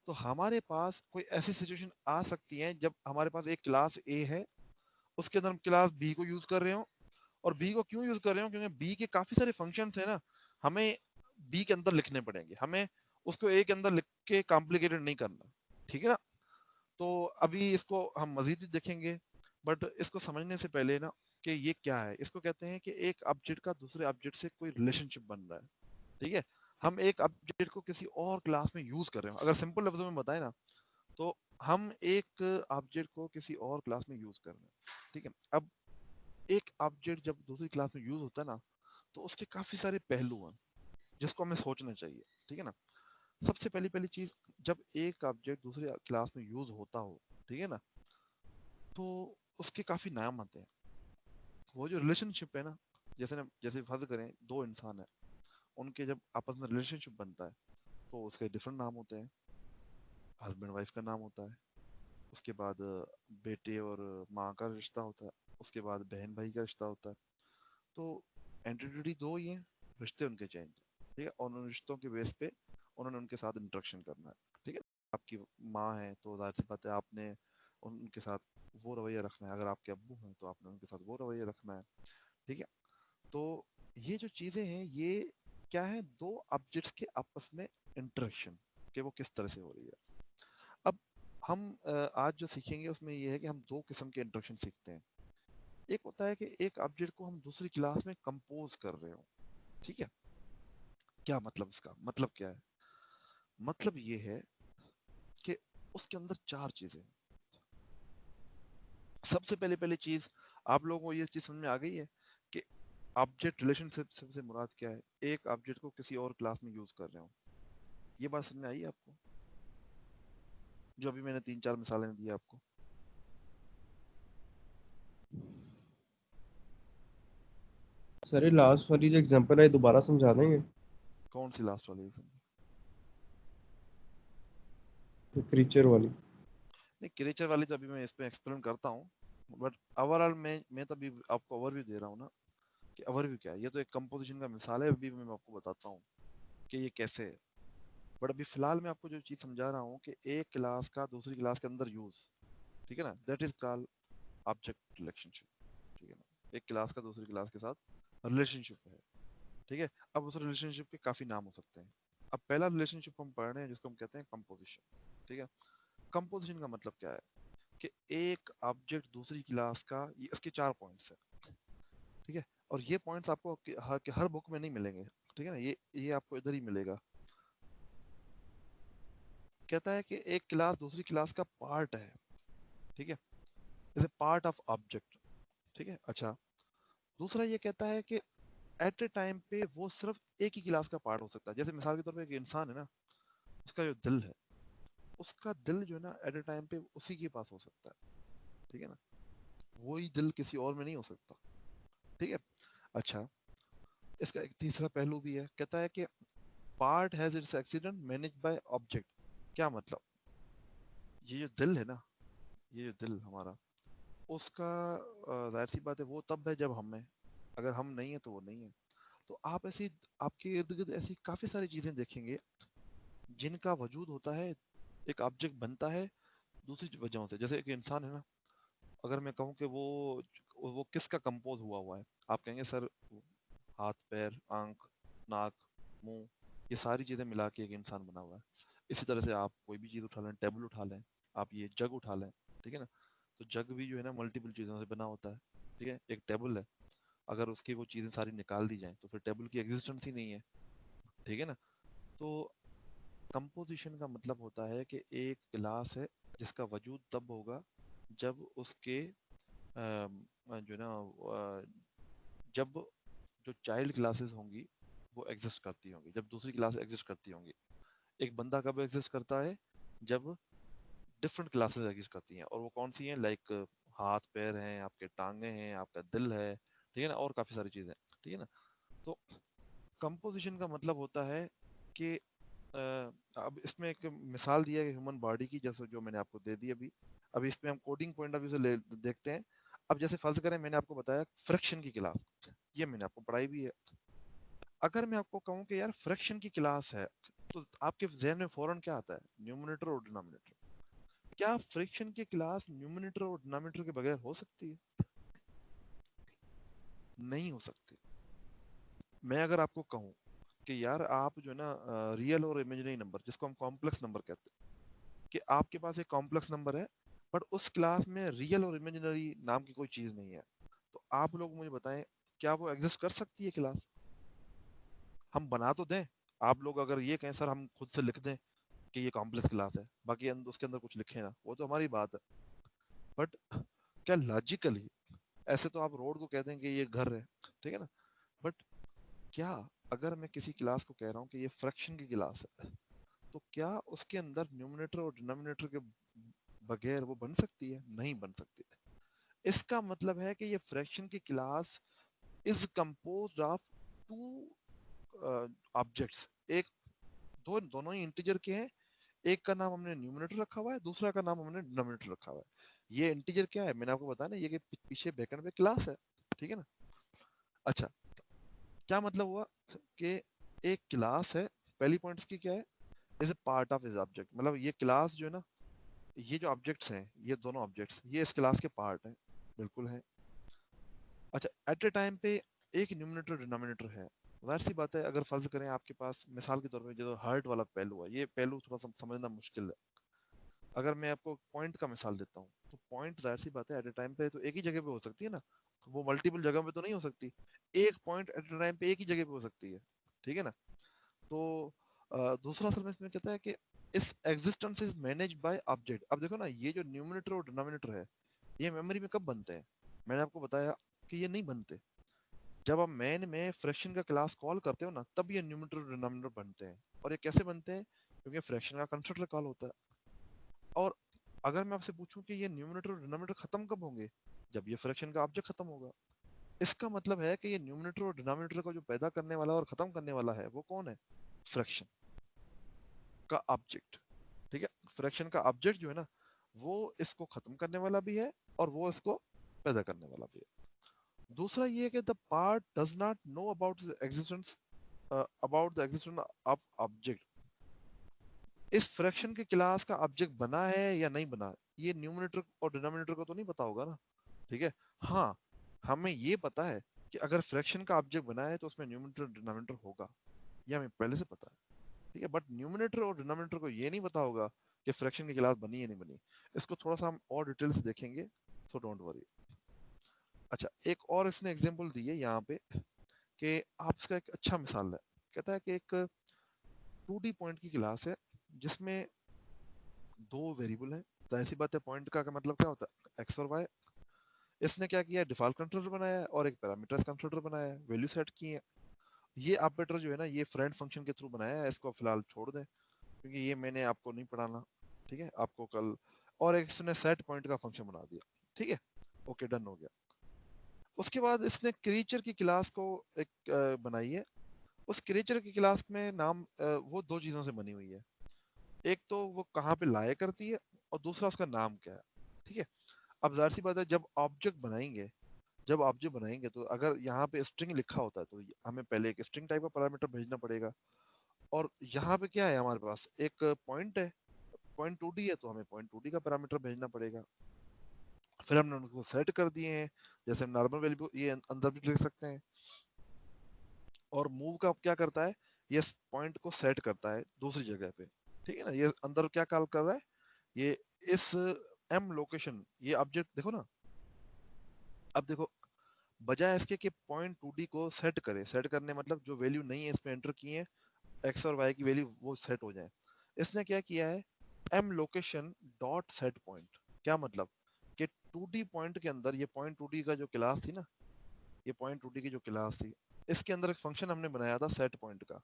تو ہمارے پاس کوئی ایسی سچویشن آ سکتی ہے جب ہمارے پاس ایک کلاس اے ہے، اس کے اندر ہم کلاس بی کو یوز کر رہے ہوں. اور بی کو کیوں یوز کر رہے ہوں، کیونکہ بی کے کافی سارے فنکشنز ہیں نا، ہمیں بی کے اندر لکھنے پڑیں گے، ہمیں اس کو اے کے اندر لکھ کے کمپلیکیٹڈ نہیں کرنا، ٹھیک ہے نا. تو ابھی اس کو ہم مزید بھی دیکھیں گے، بٹ اس کو سمجھنے سے پہلے نا کہ یہ کیا ہے، اس کو کہتے ہیں کہ ایک آبجیکٹ کا دوسرے آبجیکٹ سے کوئی ریلیشن شپ بن رہا ہے، ٹھیک ہے. ہم ایک آبجیکٹ کو کسی اور کلاس میں یوز کر رہے ہیں. اگر سمپل لفظوں میں بتائیں نا تو ہم ایک آبجیکٹ کو کسی اور کلاس میں یوز کر رہے ہیں، ٹھیک ہے. اب ایک آبجیکٹ جب دوسری کلاس میں یوز ہوتا ہے نا تو اس کے کافی سارے پہلو ہیں جس کو ہمیں سوچنا چاہیے، ٹھیک ہے نا. سب سے پہلی چیز، جب ایک آبجیکٹ دوسری کلاس میں یوز ہوتا ہو، ٹھیک ہے نا، تو اس کے کافی نام آتے ہیں. وہ جو ریلیشن شپ ہے نا، جیسے فرض کریں دو انسان ہیں، ان کے جب آپس میں ریلیشن شپ بنتا ہے تو اس کے ڈفرنٹ نام ہوتے ہیں. ہسبینڈ وائف کا نام ہوتا ہے، اس کے بعد بیٹے اور ماں کا رشتہ ہوتا ہے، اس کے بعد بہن بھائی کا رشتہ ہوتا ہے. تو اینٹیٹی دو ہی ہیں، رشتے ان کے چینج، ٹھیک ہے. اور ان رشتوں کے بیس پہ انہوں نے ان کے ساتھ انٹریکشن کرنا ہے، ٹھیک ہے. آپ کی ماں ہے تو ظاہر سی بات ہے آپ نے ان کے ساتھ وہ رویہ رکھنا ہے، اگر آپ کے ابو ہیں تو آپ نے ان کے ساتھ وہ رویہ رکھنا ہے، ٹھیک ہے. تو یہ جو چیزیں ہیں یہ کیا ہے، دو آبجیکٹس کے آپس میں انٹریکشن کہ وہ کس طرح سے ہو رہی ہے. اب ہم آج جو سیکھیں گے اس میں یہ ہے کہ ہم دو قسم کے انٹریکشن سیکھتے ہیں. ایک ہوتا ہے کہ ایک آبجیکٹ کو ہم دوسری کلاس میں کمپوز کر رہے ہوں، ٹھیک ہے. کیا مطلب، اس کا مطلب کیا ہے، مطلب یہ ہے کہ اس کے اندر چار چیزیں ہیں. سب سے پہلی چیز، آپ لوگوں کو یہ چیز سمجھ میں آ گئی ہے کہ آبجیکٹ ریلیشن شپ سے مراد کیا ہے، ایک آبجیکٹ کو کسی اور کلاس میں یوز کر رہے ہوں. یہ بات سمجھ میں آئی آپ کو، جو ابھی میں نے 3-4 مثالیں دی آپ کو. سر یہ لاسٹ والی جو ایگزامپل ہے دوبارہ سمجھا دیں گے، کون سی لاسٹ والی؟ کریچر والی. نہیں، کریچر والی تو ابھی میں اس پہ ایکسپلین کرتا ہوں، بٹ اوور آل میں تو ابھی آپ کو اوور ویو دے رہا ہوں نا کہ اوور ویو کیا ہے. یہ تو ایک کمپوزیشن کا مثال ہے، ابھی میں آپ کو بتاتا ہوں کہ یہ کیسے ہے. بٹ ابھی فی الحال میں آپ کو جو چیز سمجھا رہا ہوں کہ ایک کلاس کا دوسری کلاس کے اندر یوز، ٹھیک ہے نا، that is call object relationship, ٹھیک ہے نا. ایک کلاس کا دوسری کلاس کے ساتھ ریلیشن شپ ہے، ٹھیک ہے. اب اس ریلیشن شپ کے کافی نام ہو سکتے ہیں. اب پہلا ریلیشن شپ ہم پڑھ رہے ہیں جس کو ہم کہتے ہیں کمپوزیشن، ٹھیک ہے. کمپوزیشن کا مطلب کیا ہے کہ ایک آبجیکٹ دوسری کلاس کا، اس کے 4 پوائنٹس ہیں، ٹھیک ہے. اور یہ پوائنٹس آپ کو ہر بک میں نہیں ملیں گے، ٹھیک ہے نا. یہ آپ کو ادھر ہی ملے گا. کہتا ہے کہ ایک کلاس دوسری کلاس کا پارٹ ہے، ٹھیک ہے، جیسے پارٹ آف آبجیکٹ، ٹھیک ہے. اچھا، دوسرا یہ کہتا ہے کہ ایٹ اے ٹائم پہ وہ صرف ایک ہی کلاس کا پارٹ ہو سکتا ہے. جیسے مثال کے طور پہ ایک انسان ہے نا، اس کا جو دل ہے، اس کا دل جو ہے نا ایٹ اے ٹائم پہ اسی کے پاس ہو سکتا ہے، ٹھیک ہے نا. وہی دل کسی اور میں نہیں ہو سکتا، ٹھیک ہے. اچھا، اس کا ایک تیسرا پہلو بھی ہے، کہتا ہے کہ part has its accident managed by object. کیا مطلب، ये जो दिल है ना, ये जो दिल हमारा, उसका जाहिर सी बात है वो तब है जब हम है, अगर हम नहीं है तो वो नहीं है। तो आप ऐसी, आपके इर्द गिर्द ऐसी काफी सारी चीजें देखेंगे जिनका वजूद होता है, एक ऑब्जेक्ट बनता है दूसरी वजहों से। जैसे एक इंसान है ना, अगर मैं कहूँ कि वो किसका कंपोज हुआ हुआ है, आप कहेंगे सर हाथ पैर आंख नाक मुंह, ये सारी चीजें मिला के एक इंसान बना हुआ है। इसी तरह से आप कोई भी चीज उठा लें, टेबल उठा लें, आप ये जग उठा लें, ठीक है ना, तो जग भी जो है ना मल्टीपल चीजों से बना होता है। ठीक है, एक टेबल है, अगर उसकी वो चीजें सारी निकाल दी जाएं तो फिर टेबल की एग्जिस्टेंस ही नहीं है। ठीक है ना। तो कंपोजिशन का मतलब होता है कि एक गिलास है जिसका वजूद तब होगा जब उसके जो ना जब जो चाइल्ड क्लासेस होंगी वो एग्जिस्ट करती होंगी, जब दूसरी क्लास एग्जिस्ट करती होंगी। एक बंदा कब एग्जिस्ट करता है, जब डिफरेंट क्लासेस एग्जिस्ट करती हैं, और वो कौन सी हैं, लाइक हाथ पैर हैं, आपके टांगे हैं, आपका दिल है, ठीक है ना, और काफी सारी चीजें। ठीक है ना। तो कंपोजिशन का मतलब होता है कि अब इसमें एक मिसाल दिया है ह्यूमन बॉडी की, जैसे जो मैंने आपको दे दी अभी। अभी इसमें हम कोडिंग पॉइंट ऑफ व्यू से देखते हैं। अब जैसे फर्ज करें मैंने आपको बताया फ्रैक्शन की क्लास, ये मैंने आपको पढ़ाई भी है। अगर मैं आपको कहूँ कि यार फ्रैक्शन की क्लास है, तो आपके जहन में फौरन क्या आता है, न्यूमरेटर और डिनोमिनेटर। क्या फ्रैक्शन की क्लास न्यूमरेटर और डिनोमिनेटर के बगैर हो सकती है? नहीं हो सकती। मैं अगर आपको कहूँ कि यार आप जो है ना रियल और इमेजिनरी नंबर, जिसको हम कॉम्प्लेक्स नंबर कहते हैं, कि आपके पास एक कॉम्प्लेक्स नंबर है बट उस क्लास में रियल और इमेजिनरी नाम की कोई चीज नहीं है, तो आप लोग मुझे बताएं क्या वो एग्जिस्ट कर सकती है क्लास? हम बना तो दें, आप लोग अगर ये कहें सर हम खुद से लिख दें कि ये कॉम्प्लेक्स क्लास है, बाकी उसके अंदर कुछ लिखे ना, वो तो हमारी बात है। बट क्या लॉजिकली, ऐसे तो आप रोड को कह दें कि ये घर है, ठीक है ना, बट क्या अगर मैं किसी क्लास को कह रहा हूँ कि ये फ्रैक्शन की क्लास है, तो क्या उसके अंदर न्यूमरेटर और डिनोमिनेटर के बगैर वो बन सकती है? नहीं बन सकती है। इसका मतलब है कि ये फ्रैक्शन की class is composed of two objects. एक दोनों ही इंटीजर के हैं, एक का नाम हमने न्यूमरेटर रखा हुआ है, दूसरा का नाम हमने डिनोमिनेटर रखा हुआ है। ये इंटीजर क्या है मैंने आपको बताया ना, ये कि पीछे बैकएंड पे क्लास है। ठीक है ना। अच्छा, क्या मतलब हुआ कि एक क्लास है, पहली पॉइंट की क्या है, is a part of is object, मतलब ये क्लास जो है ना, ये जो ऑब्जेक्ट्स हैं, ये दोनों ऑब्जेक्ट्स ये इस क्लास के पार्ट हैं, बिल्कुल है। अच्छा, एट ए टाइम पे एक न्यूमरेटर डिनोमिनेटर है। जाहिर सी बात है, अगर फर्ज करें आपके पास मिसाल के तौर पे जो हार्ट वाला पहलू है, ये पहलू थोड़ा सा समझना मुश्किल है। अगर मैं आपको पॉइंट का मिसाल देता हूँ, तो पॉइंट जाहिर सी बात है एट ए टाइम पे तो एक ही जगह पे हो सकती है ना, वो मल्टीपल जगह पे तो नहीं हो सकती। एक पॉइंट एट ए टाइम पे एक ही जगह पे हो सकती है। ठीक है ना। तो दूसरा असल में इसमें कहता है कि इस existence is manage by object. अब देखो ना, ये जो न्यूमरेटर और डिनोमिनेटर है, ये मेमोरी में कब बनते हैं? मैंने आपको बताया कि ये नहीं बनते। जब आप मेन में फ्रैक्शन का क्लास कॉल करते हो ना, तब ये न्यूमरेटर और डिनोमिनेटर बनते हैं। और ये कैसे बनते हैं? क्योंकि फ्रैक्शन का कंस्ट्रक्टर कॉल होता है। और अगर मैं आपसे पूछूं कि ये न्यूमरेटर और डिनोमिनेटर खत्म कब होंगे, जब ये फ्रैक्शन का ऑब्जेक्ट खत्म होगा। इसका मतलब है कि ये न्यूमरेटर और डिनोमिनेटर को जो पैदा करने वाला और खत्म करने वाला है वो कौन है? फ्रैक्शन का ऑब्जेक्ट। ठीक है, फ्रैक्शन का ऑब्जेक्ट जो है ना, वो इसको खत्म करने वाला भी है और वो इसको पैदा करने वाला भी है। दूसरा ये है कि the part does not know about the existence of object. इस फ्रैक्शन की क्लास का ऑब्जेक्ट बना है या नहीं बना, ये न्यूमरेटर और डिनोमिनेटर को तो नहीं पता होगा ना। ठीक है। हाँ, हमें ये पता है कि अगर फ्रैक्शन का ऑब्जेक्ट बना है तो उसमें न्यूमरेटर डिनोमिनेटर होगा, ये हमें पहले से पता है। ठीक है, बट न्यूमरेटर और डिनोमिनेटर को ये नहीं पता होगा कि फ्रैक्शन की क्लास बनी या नहीं बनी। इसको थोड़ा सा हम और डिटेल से देखेंगे, सो डोंट वरी। अच्छा, एक और इसने एग्जांपल दी है यहाँ पे कि आप इसका एक अच्छा मिसाल है। कहता है कि एक 2D पॉइंट की क्लास है जिसमें दो वेरिएबल है। तो ऐसी बात है, पॉइंट का मतलब क्या होता है, एक्स और वाई। इसने क्या किया, डिफॉल्ट कंस्ट्रक्टर बनाया है और एक पैरामीटर्स कंस्ट्रक्टर बनाया है, वैल्यू सेट की है। ये ऑपरेटर जो है ना, ये फ्रेंड फंक्शन के थ्रू बनाया है, इसको फिलहाल छोड़ दें क्योंकि ये मैंने आपको नहीं पढ़ाना। ठीक है, आपको कल। और एक इसने सेट पॉइंट का फंक्शन बना दिया। ठीक है, ओके, डन हो गया। उसके बाद इसने क्रीचर की क्लास को एक बनाई है। उस क्रीचर की क्लास में नाम वो दो चीजों से बनी हुई है। एक तो वो कहाँ पे लाया करती है, और दूसरा उसका नाम क्या है, ठीक है। अब जाहिर सी बात है जब ऑब्जेक्ट बनाएंगे तो अगर यहाँ पे स्ट्रिंग लिखा होता है तो हमें पहले एक स्ट्रिंग टाइप का पैरामीटर भेजना पड़ेगा, और यहाँ पे क्या है हमारे पास एक पॉइंट है, पॉइंट 2D है, तो हमें पॉइंट 2D का पैरामीटर भेजना पड़ेगा। फिर हमने उनको सेट कर दिए हैं, जैसे नॉर्मल वैल्यू ये अंदर भी लिख सकते हैं। और मूव का क्या करता है, ये पॉइंट को सेट करता है दूसरी जगह पे, ठीक है ना। ये अंदर क्या कॉल कर रहा है, ये इस एम लोकेशन, ये ऑब्जेक्ट देखो ना, अब देखो बजाय इसके कि पॉइंट 2D को सेट करे, सेट करने मतलब जो वैल्यू नहीं है इसमें एंटर की है, एक्स और वाई की वैल्यू वो सेट हो जाए, इसने क्या किया है, M location dot set point. क्या मतलब कि 2D पॉइंट के अंदर, ये पॉइंट 2D का जो क्लास थी ना, ये पॉइंट 2D की जो क्लास थी, इसके अंदर एक फंक्शन हमने बनाया था सेट पॉइंट का,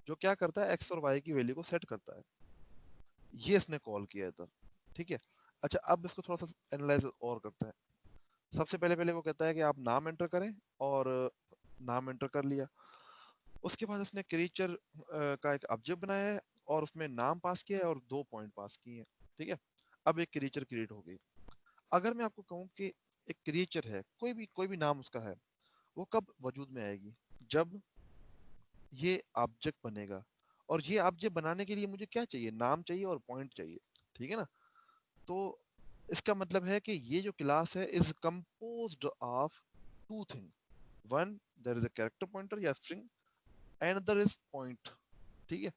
जो क्या करता है एक्स और वाई की वैल्यू को सेट करता है, ये इसने कॉल किया था, ठीक है। अच्छा अब इसको थोड़ा सा एनालाइज और करते हैं। सबसे पहले पहले वो कहता है कि आप नाम एंटर करें, और नाम एंटर कर लिया। उसके बाद इसने क्रिएचर का एक ऑब्जेक्ट बनाया है, और उसमें नाम पास किया है और 2 पॉइंट पास किए हैं, ठीक है। अब एक क्रिएचर क्रिएट हो गई। अगर मैं आपको कहूँ कि एक क्रिएचर है, कोई भी नाम उसका है, वो कब वजूद में आएगी, जब ये ऑब्जेक्ट बनेगा। और ये ऑब्जेक्ट बनाने के लिए मुझे क्या चाहिए, नाम चाहिए और पॉइंट चाहिए, ठीक है ना। तो इसका मतलब है कि ये जो क्लास है is composed of two thing, one there is a character pointer या string, and other is point, ठीक है।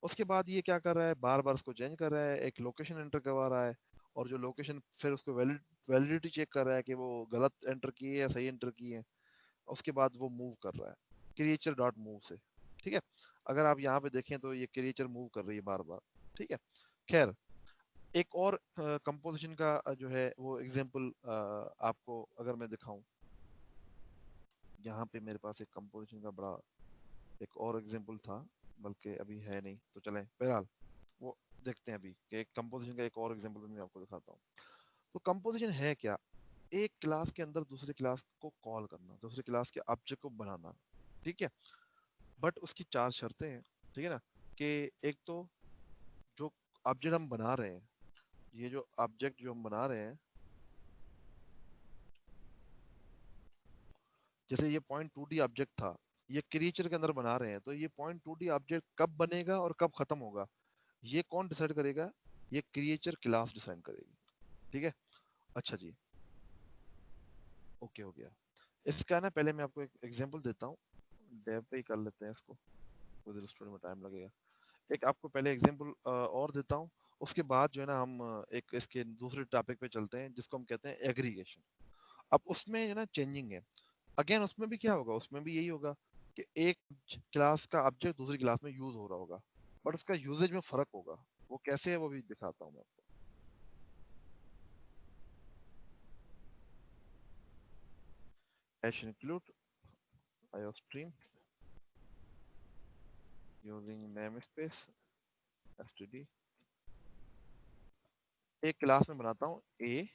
उसके बाद ये क्या कर रहा है, बार बार उसको चेंज कर रहा है, एक लोकेशन एंटर करवा रहा है, और जो लोकेशन फिर उसको वैलिडिटी चेक कर रहा है कि वो गलत एंटर की है या सही एंटर की है। उसके बाद वो मूव कर रहा है क्रिएचर डॉट मूव से, ठीक है। अगर आप यहाँ पे देखें तो ये क्रिएचर मूव कर रही है बार बार, ठीक है। खैर एक और कंपोजिशन का जो है वो एग्जांपल आपको अगर मैं दिखाऊं, यहाँ पे मेरे पास एक कंपोजिशन का बड़ा एक और एग्जांपल था, बल्कि अभी है नहीं, तो चलें बहरहाल वो देखते हैं अभी कि एक कंपोजिशन का एक और एग्जांपल मैं आपको दिखाता हूँ। तो कंपोजिशन है क्या, एक क्लास के अंदर दूसरी क्लास को कॉल करना, दूसरी क्लास के ऑब्जेक्ट को बनाना, ठीक है। बट उसकी 4 शर्तें हैं, ठीक है ना। कि एक तो जो ऑब्जेक्ट हम बना रहे हैं, ये जो ऑब्जेक्ट जो हम बना रहे हैं, जैसे ये पॉइंट 2D ऑब्जेक्ट था, ये क्रिएचर के अंदर बना रहे हैं, तो ये पॉइंट 2D ऑब्जेक्ट कब बनेगा और कब खत्म होगा, ये कौन डिसाइड करेगा, ये क्रिएचर क्लास डिसाइड करेगी, ठीक है। अच्छा जी, ओके हो गया। इसका ना पहले मैं आपको एक एग्जांपल देता हूँ, डेव पे ही कर लेते हैं इसको, रजिस्टर में टाइम लगेगा। एक आपको पहले एग्जांपल और देता हूँ, उसके बाद जो है ना हम एक इसके दूसरे टॉपिक पे चलते हैं जिसको हम कहते हैं एग्रीगेशन। अब उसमें जो ना चेंजिंग है, अगेन उसमें भी क्या होगा, उसमें भी यही होगा कि एक क्लास का ऑब्जेक्ट दूसरी क्लास में यूज हो रहा होगा, बट उसका यूजेज में फर्क होगा। वो कैसे है वो भी दिखाता हूँ मैं आपको। Hash include iostream using namespace std, एक क्लास में बनाता हूँ a,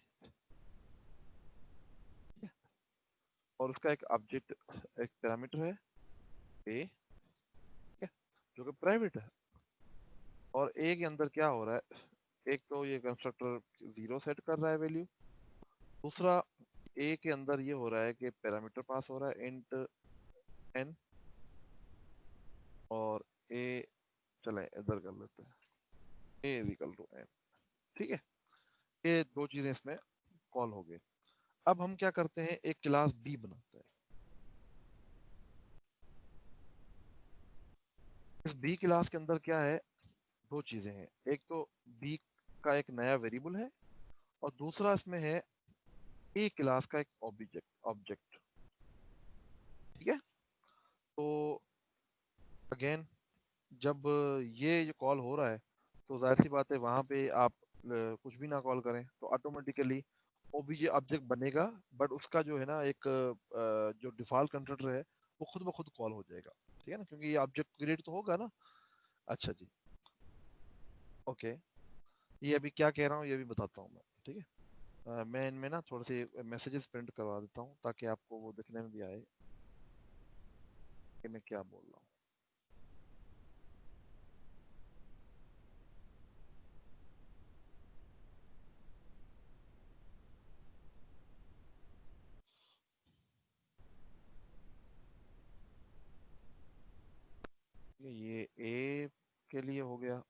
और उसका एक ऑब्जेक्ट, एक पैरामीटर है a, ठीक है, जो कि प्राइवेट है। और a के अंदर क्या हो रहा है, एक तो ये कंस्ट्रक्टर 0 सेट कर रहा है वैल्यू, दूसरा a के अंदर ये हो रहा है कि पैरामीटर पास हो रहा है इंट n, और a, चलें इधर कर लेते हैं, a is equal to n, ठीक है। ये दो चीजें इसमें कॉल हो गई। अब हम क्या करते हैं, एक क्लास b बनाते हैं। इस b क्लास के अंदर क्या है, दो चीजें हैं, एक तो b का एक नया वेरिएबल है, और दूसरा इसमें है a क्लास का एक ऑब्जेक्ट ऑब्जेक्ट, ठीक है। तो अगेन जब ये जो कॉल हो रहा है, तो जाहिर सी बात है वहां पे आप कुछ भी ना कॉल करें तो ऑटोमेटिकली ओबीजे ऑब्जेक्ट बनेगा, बट उसका जो है ना एक जो डिफॉल्ट कंस्ट्रक्टर है वो खुद ब खुद कॉल हो जाएगा, ठीक है ना, क्योंकि ये ऑब्जेक्ट क्रिएट तो होगा ना। अच्छा जी, ओके। ये अभी क्या कह रहा हूँ ये भी बताता हूँ मैं, ठीक है। मैं इनमें ना थोड़े से मैसेजेस प्रिंट करवा देता हूँ ताकि आपको वो दिखने में भी आए कि मैं क्या बोल रहा हूँ। یہ اے کے لیے ہو گیا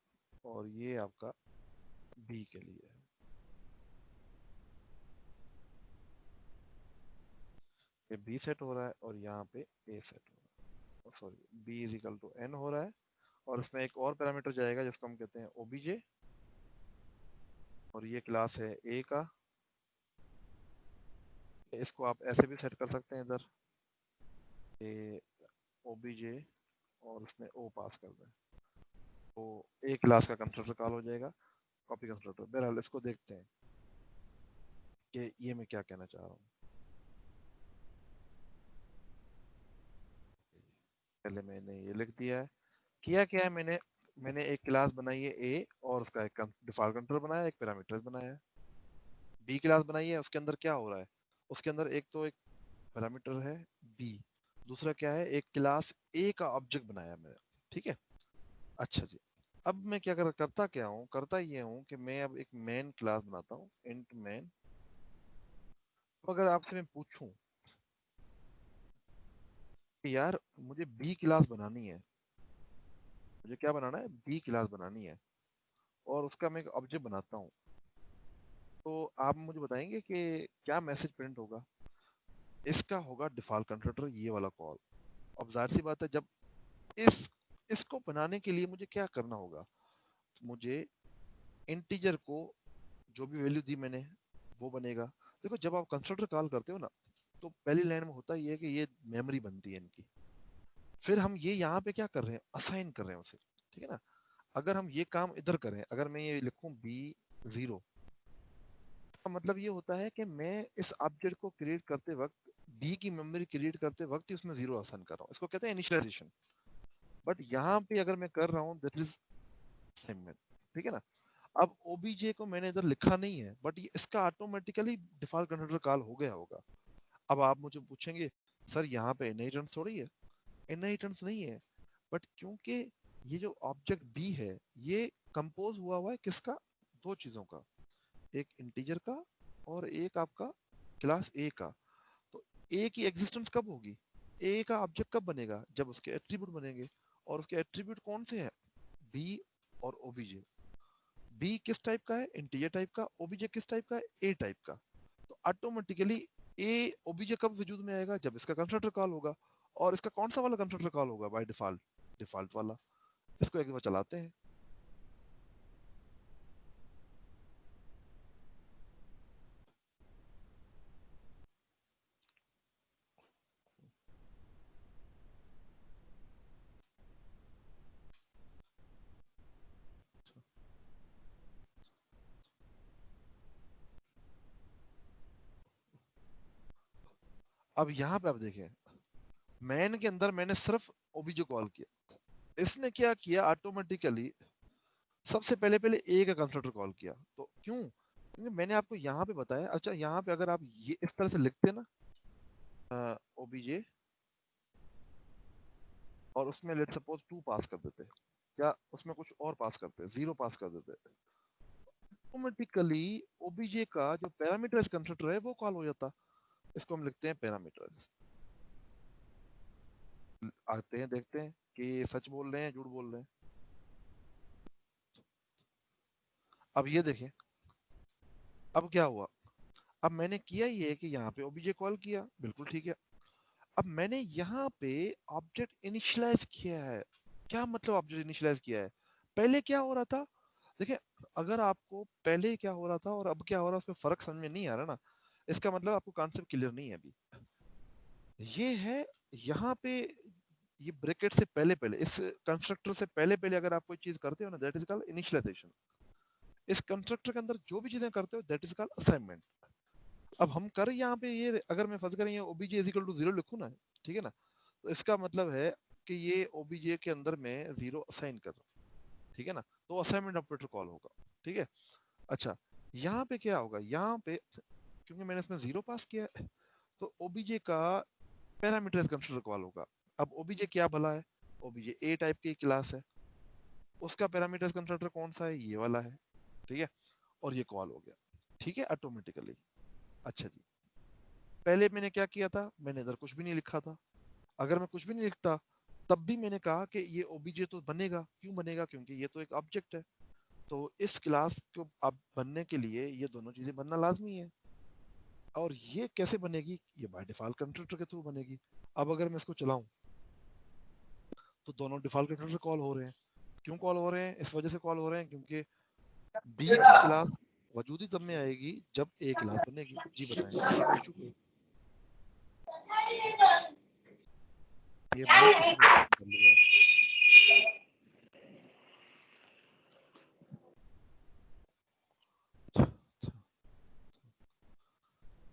اور یہ آپ کا بی کے لیے ہے. یہ بی سیٹ ہو رہا ہے اور یہاں پہ اے سیٹ ہو رہا ہے, sorry B is equal to N ہو رہا ہے, اور اس میں ایک اور پیرامیٹر جائے گا جس کو ہم کہتے ہیں او بی جے, اور یہ کلاس ہے اے کا. اس کو آپ ایسے بھی سیٹ کر سکتے ہیں ادھر او بی جے اور اس میں او پاس کر دیں تو اے کلاس کا کنسٹرکٹر کال ہو جائے گا, کاپی کنسٹرکٹر. بہرحال اس کو دیکھتے ہیں کہ یہ میں کیا کہنا چاہ رہا ہوں. پہلے میں نے یہ لکھ دیا ہے. کیا ہے میں نے ایک کلاس بنائی ہے اے اور اس کا ایک ڈیفالٹ کنٹرول بنایا, ایک پیرامیٹر بنایا ہے. بی کلاس بنائی ہے, اس کے اندر کیا ہو رہا ہے, اس کے اندر ایک تو ایک پیرامیٹر ہے بی, دوسرا کیا ہے ایک کلاس اے کا آبجیکٹ بنایا میں نے. ٹھیک ہے, اچھا جی. اب میں کیا کرتا یہ ہوں کہ میں اب ایک مین کلاس بناتا ہوں, انٹ مین. اگر آپ سے میں پوچھوں کہ یار مجھے بی کلاس بنانی ہے, مجھے کیا بنانا ہے, بی کلاس بنانی ہے, اور اس کا میں ایک آبجیکٹ بناتا ہوں, تو آپ مجھے بتائیں گے کہ کیا میسج پرنٹ ہوگا. اس کا ہوگا ڈیفالٹ کنسٹرکٹر یہ والا کال. اب ظاہر سی بات ہے جب اس کو بنانے کے لیے مجھے کیا کرنا ہوگا, مجھے انٹیجر کو جو بھی ویلیو دی میں نے وہ بنے گا. دیکھو جب آپ کنسٹرکٹر کال کرتے ہو نا تو پہلی لائن میں ہوتا یہ ہے کہ یہ میموری بنتی ہے ان کی, پھر ہم یہ یہاں پہ کیا کر رہے ہیں, اسائن کر رہے ہیں اسے. ٹھیک ہے نا, اگر ہم یہ کام ادھر کریں, اگر میں یہ لکھوں B0 کا مطلب یہ ہوتا ہے کہ میں اس آبجیکٹ کو کریٹ کرتے وقت بی کی میموری کریٹ کرتے وقت اس میں 0 آسان کر رہا ہوں, اس کو کہتے ہیں انیشلائزیشن. بٹ یہاں پہ اگر میں کر رہا ہوں دیٹ از اسائنمنٹ. ٹھیک ہے نا, اب او بی جے کو میں نے ادھر لکھا نہیں ہے, بٹ اس کا آٹومیٹیکلی ڈیفالٹ کنسٹرکٹر کال ہو گیا ہوگا. اب آپ مجھے پوچھیں گے سر یہاں پہ انہیریٹنس تھوڑی ہے, انہیریٹنس نہیں ہے, بٹ کیونکہ یہ جو آبجیکٹ بی ہے یہ کمپوز ہوا ہے کس کا, دو چیزوں کا, ایک انٹیجر کا اور ایک آپ کا کلاس اے کا. تو اے کی ایگزسٹنس کب ہوگی, اے کا آبجیکٹ کب بنے گا, جب اس کے ایٹریبیوٹ بنیں گے, اور اس کے ایٹریبیوٹ کون سے ہیں, بی اور او بی جے. بی کس ٹائپ کا ہے, انٹیجر ٹائپ کا, او بی جے کس ٹائپ کا ہے, اے ٹائپ کا. تو آٹومیٹیکلی اے او بی جے کب وجود میں آئے گا, جب اس کا کنسٹرکٹر کال ہوگا, اور اس کا کون سا والا کنسٹرکٹر کال ہوگا بائی ڈیفالٹ, ڈیفالٹ والا. اس کو ایک دفعہ چلاتے ہیں. اب یہاں پہ آپ دیکھیں مین کے اندر میں نے صرف او بی جے کال کیا, اس نے کیا کیا آٹومیٹیکلی سب سے پہلے اے کا کنسٹرکٹر کال کیا. تو کیوں, کیونکہ میں نے آپ کو یہاں پہ بتایا. اچھا یہاں پہ اگر آپ یہ اس طرح سے لکھتے نا او بی جے اور اس میں لیٹ سپوز 2 پاس کر دیتے, یا اس میں کچھ اور پاس کرتے, 0 پاس کر دیتے, آٹومیٹیکلی او بی جے کا جو پیرامیٹر کنسٹرکٹر ہے وہ کال ہو جاتا. اس کو ہم لکھتے ہیں پیرامیٹر. آتے ہیں دیکھتے ہیں کہ یہ سچ بول رہے ہیں جھوٹ بول رہے ہیں. اب یہ دیکھیں اب کیا ہوا, اب میں نے کیا یہ ہے کہ یہاں پہ او بی جے کال کیا, بالکل ٹھیک ہے. اب میں نے یہاں پہ آبجیکٹ انیشلائز کیا ہے. کیا مطلب آبجیکٹ انیشلائز کیا ہے, پہلے کیا ہو رہا تھا, دیکھیں اگر آپ کو پہلے کیا ہو رہا تھا اور اب کیا ہو رہا ہے اس میں فرق سمجھ میں نہیں آ رہا نا, اس کا مطلب آپ کو کانسیپٹ کلیئر نہیں ہے ابھی. یہ ہے یہاں پہ یہ بریکٹ سے پہلے اس کنسٹرکٹر سے پہلے اگر آپ کوئی چیز کرتے ہو نا دیٹ از کالڈ انیشلائزیشن. اس کنسٹرکٹر کے اندر جو بھی چیزیں کرتے ہو دیٹ از کالڈ اسائنمنٹ. اب ہم کر یہاں پہ یہ, اگر میں فرض کریں یہ O B J is equal to 0 لکھوں نا, ٹھیک ہے نا, تو اس کا مطلب ہے کہ یہ او بی جے کے اندر میں 0 اسائن کر رہا ہوں. ٹھیک ہے نا, تو اسائنمنٹ آپریٹر کال ہوگا. ٹھیک ہے, اچھا یہاں پہ کیا ہوگا, یہاں پہ کیونکہ میں نے اس میں 0 پاس کیا ہے تو او بی جے کا پیرامیٹر کنسٹرکٹر کال ہوگا. اب او بی جے کیا بھلا ہے, او بی جے اے ٹائپ کی کلاس ہے, اس کا پیرامیٹر کنسٹرکٹر کون سا ہے, یہ والا ہے. ٹھیک ہے, اور یہ کال ہو گیا. ٹھیک ہے آٹومیٹیکلی. اچھا جی, پہلے میں نے کیا کیا تھا, میں نے ادھر کچھ بھی نہیں لکھا تھا. اگر میں کچھ بھی نہیں لکھتا तब भी मैंने कहा कि ये ओबीजे तो बनेगा, क्यों बनेगा, क्योंकि ये तो एक ऑब्जेक्ट है, तो इस क्लास को अब बनने के लिए ये दोनों चीजें बनना लाजमी है। और ये कैसे बनेगी, ये बाय डिफॉल्ट कंस्ट्रक्टर के थ्रू बनेगी। अब अगर मैं इसको चलाऊं तो दोनों डिफॉल्ट कंस्ट्रक्टर कॉल हो रहे हैं। क्यों कॉल हो रहे हैं, इस वजह से कॉल हो रहे हैं क्योंकि बी की क्लास वजूदी तब में आएगी जब ए क्लास बनेगी। जी बताएं, ऐसा कोई इशू कोई? ये माइक किसी ने बंद कर लिया है।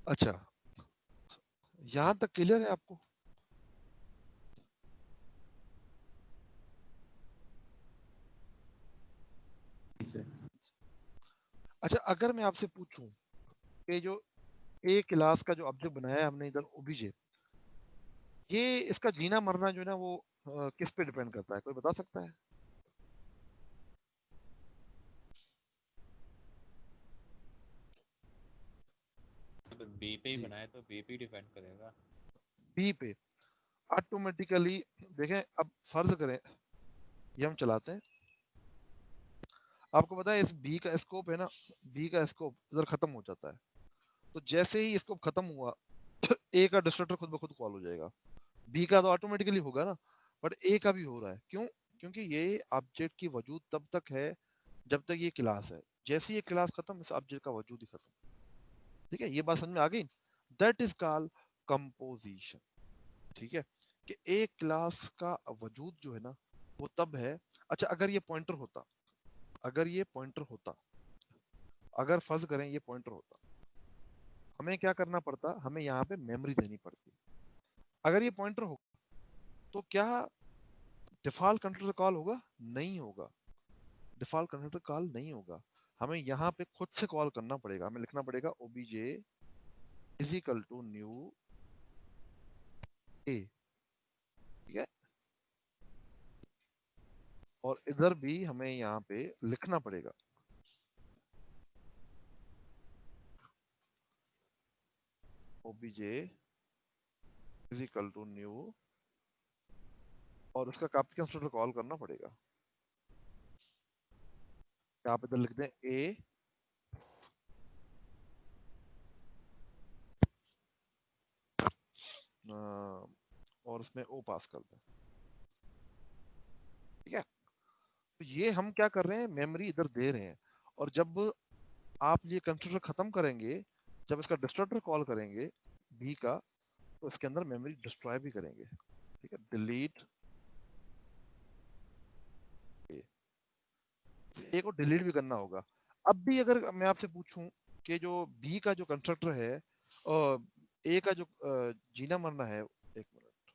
अच्छा, यहाँ तक क्लियर है आपको? अच्छा, अगर मैं आपसे पूछूं कि जो ए क्लास का जो ऑब्जेक्ट बनाया है हमने इधर ओबीजे, ये इसका जीना मरना जो है ना वो किस पे डिपेंड करता है, कोई बता सकता है? बी पे ही जी, बनाए तो बी पे डिपेंड करेगा। बी पे ऑटोमेटिकली। देखें, अब फर्ज करें ये हम चलाते हैं, आपको पता है इस बी का स्कोप है ना, बी का स्कोप इधर खत्म हो जाता है, तो जैसे ही स्कोप खत्म हुआ ए का डिस्ट्रक्टर खुद ब खुद कॉल हो जाएगा। बी का तो ऑटोमेटिकली होगा ना, बट ए का भी हो रहा है। क्यों? क्योंकि ये ऑब्जेक्ट की वजूद तब तक है जब तक ये क्लास है। जैसे ये क्लास खत्म, इस ऑब्जेक्ट का वजूद ही खत्म। ठीक है, ये बात समझ में आ गई? That is called composition. ठीक है, कि एक क्लास का वजूद जो है ना वो तब है। अच्छा, अगर ये पॉइंटर होता, अगर ये पॉइंटर होता, अगर फर्ज करें ये पॉइंटर होता, हमें क्या करना पड़ता, हमें यहाँ पे मेमोरी देनी पड़ती। अगर ये पॉइंटर हो तो क्या डिफॉल्ट कंट्रोलर कॉल होगा? नहीं होगा, डिफॉल्ट कंट्रोलर कॉल नहीं होगा। हमें यहाँ पे खुद से कॉल करना पड़ेगा, हमें लिखना पड़ेगा OBJ is equal to new A. ठीक है, और इधर भी हमें यहाँ पे लिखना पड़ेगा OBJ is equal to new, और उसका कॉपी कंस्ट्रक्टर कॉल करना पड़ेगा। आप इधर लिख दें ए, और उसमें ओ पास कर दें। ठीक है, तो ये हम क्या कर रहे हैं, मेमोरी इधर दे रहे हैं। और जब आप ये कंस्ट्रक्टर खत्म करेंगे, जब इसका डिस्ट्रक्टर कॉल करेंगे बी का, तो इसके अंदर मेमोरी डिस्ट्रॉय भी करेंगे। ठीक है, डिलीट ए को डिलीट भी करना होगा। अब भी अगर मैं आपसे पूछूं कि जो बी का जो कंस्ट्रक्टर है और ए का जो जीना मरना है, एक मिनट,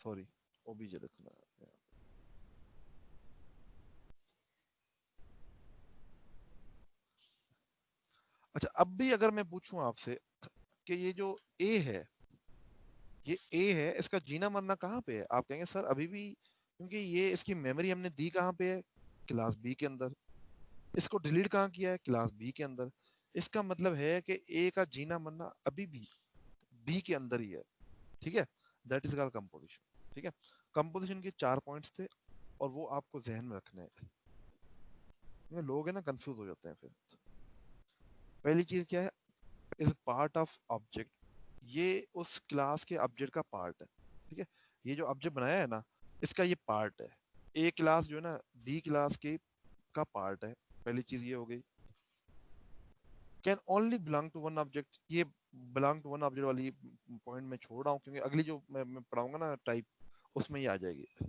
सॉरी, ओबीजे लिखना है। अच्छा, अब भी अगर मैं पूछूं आपसे कि ये जो ए है, ये ए है, इसका जीना मरना कहाँ पे है, आप कहेंगे सर अभी भी, क्योंकि ये इसकी मेमोरी हमने दी कहाँ पे है, क्लास बी के अंदर। इसको डिलीट कहाँ किया है, क्लास बी के अंदर। इसका मतलब है कि ए का जीना मरना अभी भी बी के अंदर ही है। ठीक है, दैट इज कॉल्ड कंपोजिशन। ठीक है, कंपोजिशन के 4 पॉइंट्स थे और वो आपको जहन में रखने हैं। ये लोग है ना कंफ्यूज हो जाते हैं फिर। पहली चीज क्या है, इज पार्ट ऑफ ऑब्जेक्ट, ये उस क्लास के ऑब्जेक्ट का पार्ट है। ठीक है, ये जो ऑब्जेक्ट बनाया है ना, इसका ये पार्ट है। ए क्लास जो है ना बी क्लास के का पार्ट है। पहली चीज ये हो गई। Can only belong to one object, ये बिलोंग टू वन ऑब्जेक्ट वाली पॉइंट में छोड़ रहा हूँ क्योंकि अगली जो मैं पढ़ाऊंगा ना टाइप, उसमें ही आ जाएगी।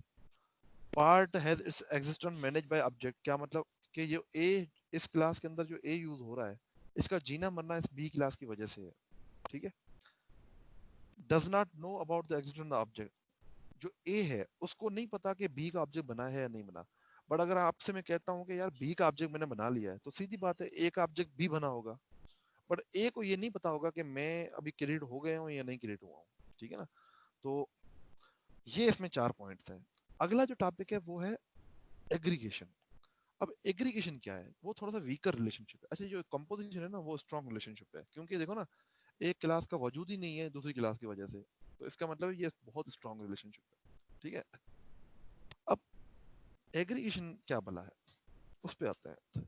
Part has its existence manage by object, क्या मतलब कि जो ए, इस क्लास के अंदर जो ए यूज हो रहा है, इसका जीना मरना इस बी क्लास की वजह से है। ठीक है, does not know about the existence of object, जो ए है उसको नहीं पता कि बी का ऑब्जेक्ट बना है या नहीं बना। बट अगर आपसे मैं कहता हूँ कि यार बी का ऑब्जेक्ट मैंने बना लिया है, तो सीधी बात है ए का ऑब्जेक्ट भी बना होगा। बट ए को ये नहीं पता होगा कि मैं अभी क्रिएट हो गया हूँ या नहीं क्रिएट हुआ हूँ। ठीक है ना, तो ये इसमें 4 पॉइंट्स हैं। अगला जो टॉपिक है वो है एग्रीगेशन। अब एग्रीगेशन क्या है, वो थोड़ा सा वीकर रिलेशनशिप है। अच्छा, जो कंपोजिशन है ना वो स्ट्रॉन्ग रिलेशनशिप है, क्योंकि देखो ना एक क्लास का वजूद ही नहीं है दूसरी क्लास की वजह से, तो इसका मतलब ये बहुत स्ट्रॉन्ग रिलेशनशिप है। ठीक है, अब एग्रीगेशन क्या भला है, उस पे आते हैं,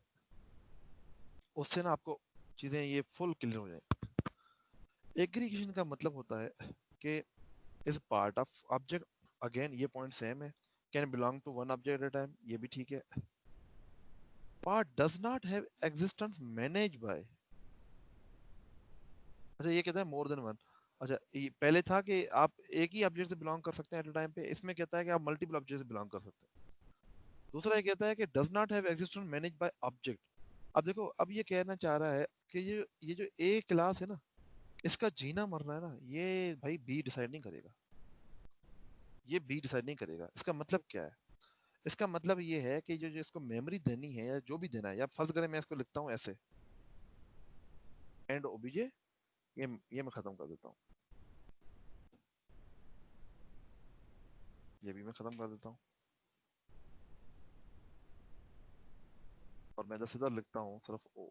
उससे ना आपको चीजें ये फुल क्लियर हो जाए। एग्रीगेशन का मतलब होता है कि is part of object, again ये पॉइंट सेम है, can belong to one object at a time, ये भी ठीक है। Part does not have existence manage by, अच्छा ये कहता है मोर देन वन। अच्छा, ये पहले था कि आप एक ही ऑब्जेक्ट से बिलोंग कर सकते हैं एट अ टाइम पे, इसमें कहता है कि आप मल्टीपल ऑब्जेक्ट से बिलोंग कर सकते हैं। दूसरा ये कहता है कि does not have existence manage by object. अब देखो, अब ये कहना चाह रहा है कि ये जो ए क्लास है ना, इसका जीना मरना है ना, ये भाई बी डिसाइड नहीं करेगा, ये बी डिसाइड नहीं करेगा। इसका मतलब क्या है, इसका मतलब ये है कि जो जो इसको मेमोरी देनी है या जो भी देना है, या फर्ज करें मैं इसको लिखता हूँ ऐसे, एंड ओबीजे, ये मैं खत्म कर देता हूँ, ये भी मैं खत्म कर देता हूँ, और मैं इधर सीधा लिखता हूँ सिर्फ ओ।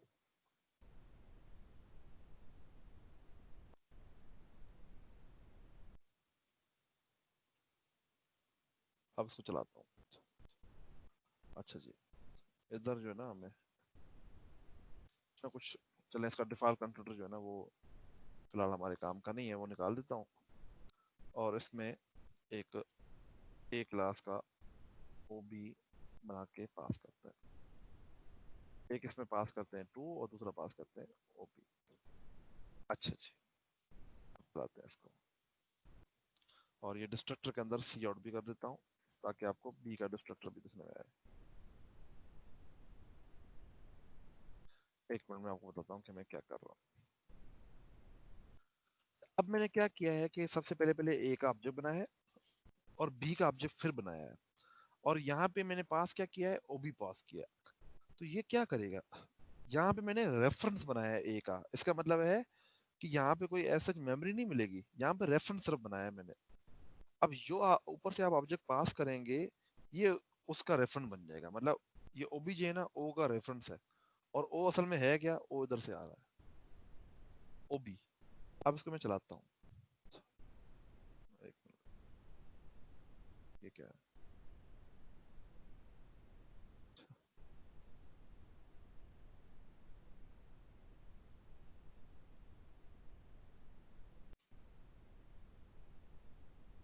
अब इसको चलाता हूँ। अच्छा जी, इधर जो है ना हमें कुछ, चले इसका डिफॉल्ट कंस्ट्रक्टर जो है ना वो फिलहाल हमारे काम का नहीं है, वो निकाल देता हूँ, और इसमें एक ए क्लास का ओ बी बना के पास करते हैं। एक इसमें पास करते हैं टू, और दूसरा पास करते हैं ओ बी। अच्छा जी, अब चलाते हैं इसको, और ये डिस्ट्रक्टर के अंदर सी आउट भी कर देता हूँ, ताकि आपको बी का डिस्ट्रक्टर भी दिखने में आए। एक मिनट में आपको बताता हूँ कि मैं क्या कर रहा हूँ। अब मैंने क्या किया है कि सबसे पहले पहले ए का ऑब्जेक्ट बनाया है, और बी का ऑब्जेक्ट फिर बनाया है, और यहाँ पे मैंने पास क्या किया है, ओबी पास किया है। तो ये क्या करेगा, यहाँ पे मैंने रेफरेंस बनाया है ए का, इसका मतलब है कि यहाँ पे कोई ऐसा मेमोरी नहीं मिलेगी, यहाँ पे रेफरेंस सिर्फ बनाया है मैंने। अब जो ऊपर से आप ऑब्जेक्ट पास करेंगे, ये उसका रेफरेंस बन जाएगा, मतलब ये ओबीजे है ना, ओ का रेफरेंस है, और ओ असल में है क्या, ओ इधर से आ रहा है, ओबी। अब इसको मैं चलाता हूँ, एक मिनट, ये क्या है,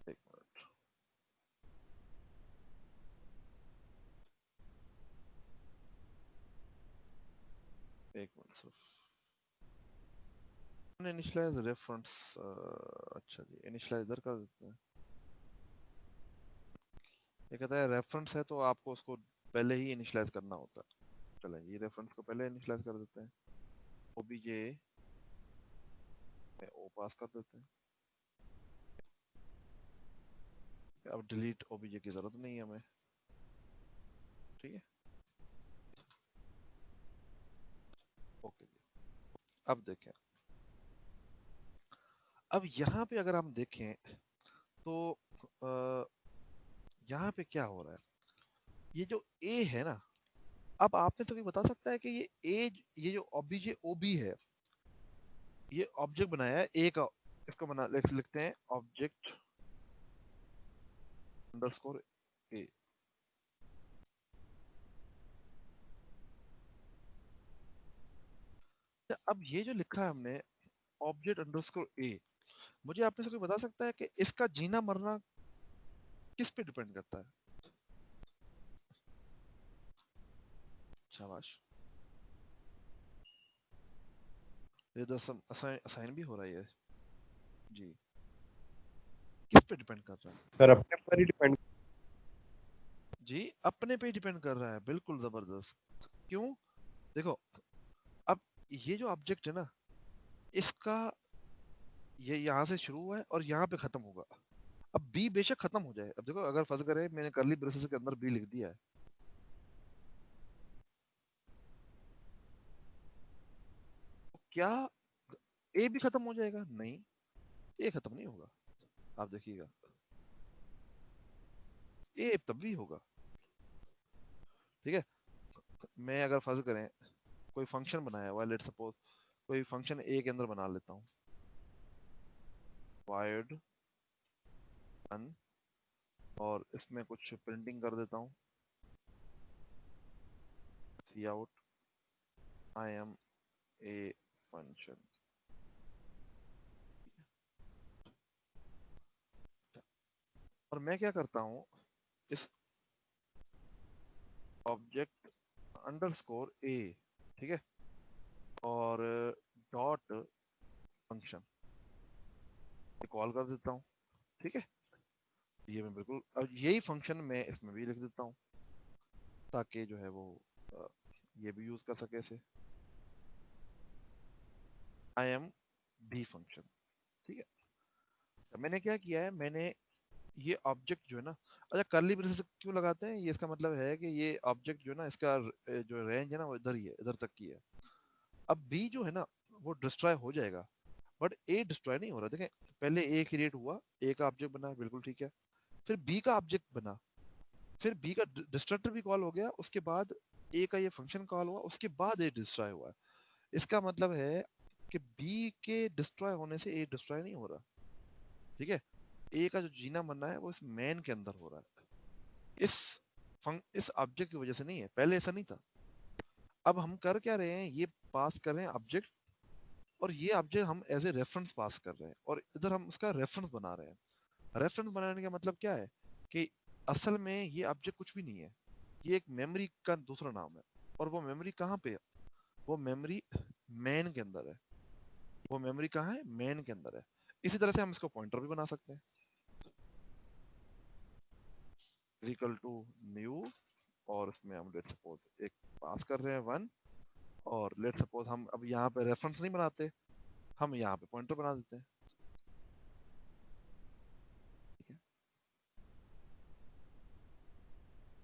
एक मिनट, एक मिनट सिर्फ, इनिशियलाइज रेफरेंस, अच्छा जी इनिशियलाइज इधर कर देते हैं। ये कहता है रेफरेंस है तो आपको उसको पहले ही इनिशियलाइज करना होता है। चलें, ये रेफरेंस को पहले इनिशियलाइज कर देते हैं, ओबीजे में ओ पास कर देते हैं। अब डिलीट ओबीजे की जरूरत नहीं है हमें, ठीक है, ओके जी। अब देखें, अब यहाँ पे अगर हम देखें तो यहाँ पे क्या हो रहा है, ये जो ए है ना, अब आप में से कोई बता सकता है कि ये ए, ये जो ओबीजे ओबी है, ये ऑब्जेक्ट बनाया है ए का, इसको बना लिखते हैं ऑब्जेक्ट अंडरस्कोर ए। अब ये जो लिखा है हमने ऑब्जेक्ट अंडरस्कोर ए, मुझे आप में से कोई बता सकता है कि इसका जीना मरना किस पे डिपेंड करता है। शाबाश, ये दस असाइन भी हो रहा है जी, किस पे डिपेंड कर रहा है सर अपने पर ही डिपेंड। जी, अपने पे डिपेंड कर रहा है, बिल्कुल जबरदस्त। क्यों, देखो, अब ये जो ऑब्जेक्ट है ना, इसका ये यहाँ से शुरू हुआ है और यहाँ पे खत्म होगा। अब बी बेशक खत्म हो जाए, अब देखो अगर फर्ज करे मैंने करली ब्रेसेस के अंदर बी लिख दिया है, तो क्या ए भी खत्म हो जाएगा, नहीं, ए खत्म नहीं होगा। आप देखिएगा, ए तब भी होगा, ठीक है। मैं अगर फर्ज करें कोई फंक्शन बनाया हुआ है, लेट सपोज कोई फंक्शन ए के अंदर बना लेता हूँ, void run, और इसमें कुछ प्रिंटिंग कर देता हूँ, cout I am a function, और मैं क्या करता हूँ, इस ऑब्जेक्ट अंडरस्कोर ए, ठीक है, और डॉट फंक्शन कॉल कर देता हूँ, ठीक है। ये मैं बिल्कुल, अब यही फंक्शन मैं इसमें भी लिख देता हूँ ताकि जो है वो ये भी यूज कर सके इसे, आई एम भी फंक्शन, ठीक है। तो मैंने क्या किया है, मैंने ये ऑब्जेक्ट जो है ना, अच्छा कर्ली ब्रेसेस क्यों लगाते हैं, ये इसका मतलब है कि ये ऑब्जेक्ट जो है ना, इसका जो रेंज है ना वो इधर ही है, इधर तक की है। अब बी जो है ना वो डिस्ट्रॉय हो जाएगा, बट ए डिस्ट्रॉय नहीं हो रहा। देखें, पहले ए क्रिएट हुआ, ए का ऑब्जेक्ट बना, बिल्कुल ठीक है, फिर बी का ऑब्जेक्ट बना, फिर बी का डिस्ट्रक्टर भी कॉल हो गया, उसके बाद ए का ये फंक्शन कॉल हुआ, उसके बाद ए डिस्ट्रॉय हुआ। इसका मतलब है कि बी के डिस्ट्रॉय होने से ए डिस्ट्रॉय नहीं हो रहा, ठीक है। ए का जो जीना मरना है वो इस मैन के अंदर हो रहा है, इस ऑब्जेक्ट की वजह से नहीं है, पहले ऐसा नहीं था। अब हम कर क्या रहे हैं, ये पास कर रहे हैं ऑब्जेक्ट, और ये ऑब्जेक्ट हम एज ए रेफरेंस पास कर रहे हैं, और इधर हम उसका रेफरेंस बना रहे हैं। रेफरेंस बनाने का मतलब क्या है कि असल में ये ऑब्जेक्ट कुछ भी नहीं है, ये एक मेमोरी का दूसरा नाम है, और वो मेमोरी कहाँ पे है, वो मेमोरी मैन के अंदर है, वो मेमोरी कहाँ है, मैन के अंदर है। इसी तरह से हम इसको पॉइंटर भी बना सकते हैं, इक्वल टू न्यू, और इसमें हम लेट सपोज एक पास कर रहे हैं 1, और लेट सपोज हम अब यहाँ पे रेफरेंस नहीं बनाते, हम यहाँ पे पॉइंटर बना देते हैं, ठीक है।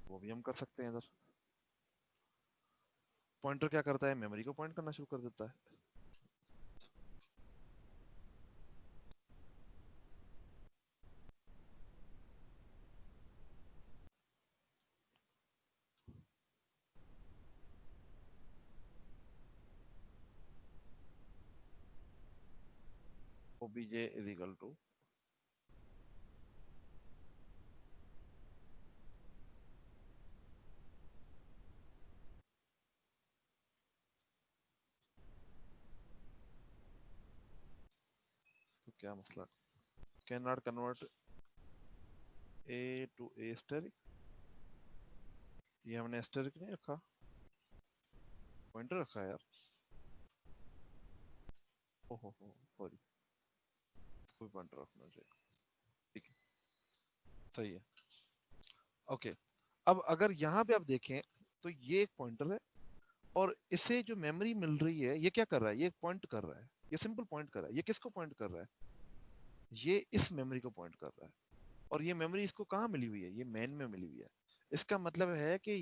वो भी हम कर सकते हैं इधर। पॉइंटर क्या करता है, मेमोरी को पॉइंट करना शुरू कर देता है। obj is equal to, तो क्या मसला, can not convert A to asterisk, ये हमने स्टेरिक नहीं रखा, पॉइंटर रखा है यार, ओहो सॉरी, कोई पॉइंटर रखना चाहिए, ठीक है, सही है, ओके। अब अगर यहाँ पे आप देखें तो ये एक पॉइंटर है, और इसे जो मेमोरी मिल रही है, ये क्या कर रहा है, ये पॉइंट कर रहा है, ये सिंपल पॉइंट कर रहा है, ये किसको पॉइंट कर रहा है, ये इस मेमोरी को पॉइंट कर रहा है, और ये मेमोरी इसको कहाँ मिली हुई है, ये मैन में मिली हुई है। इसका मतलब है कि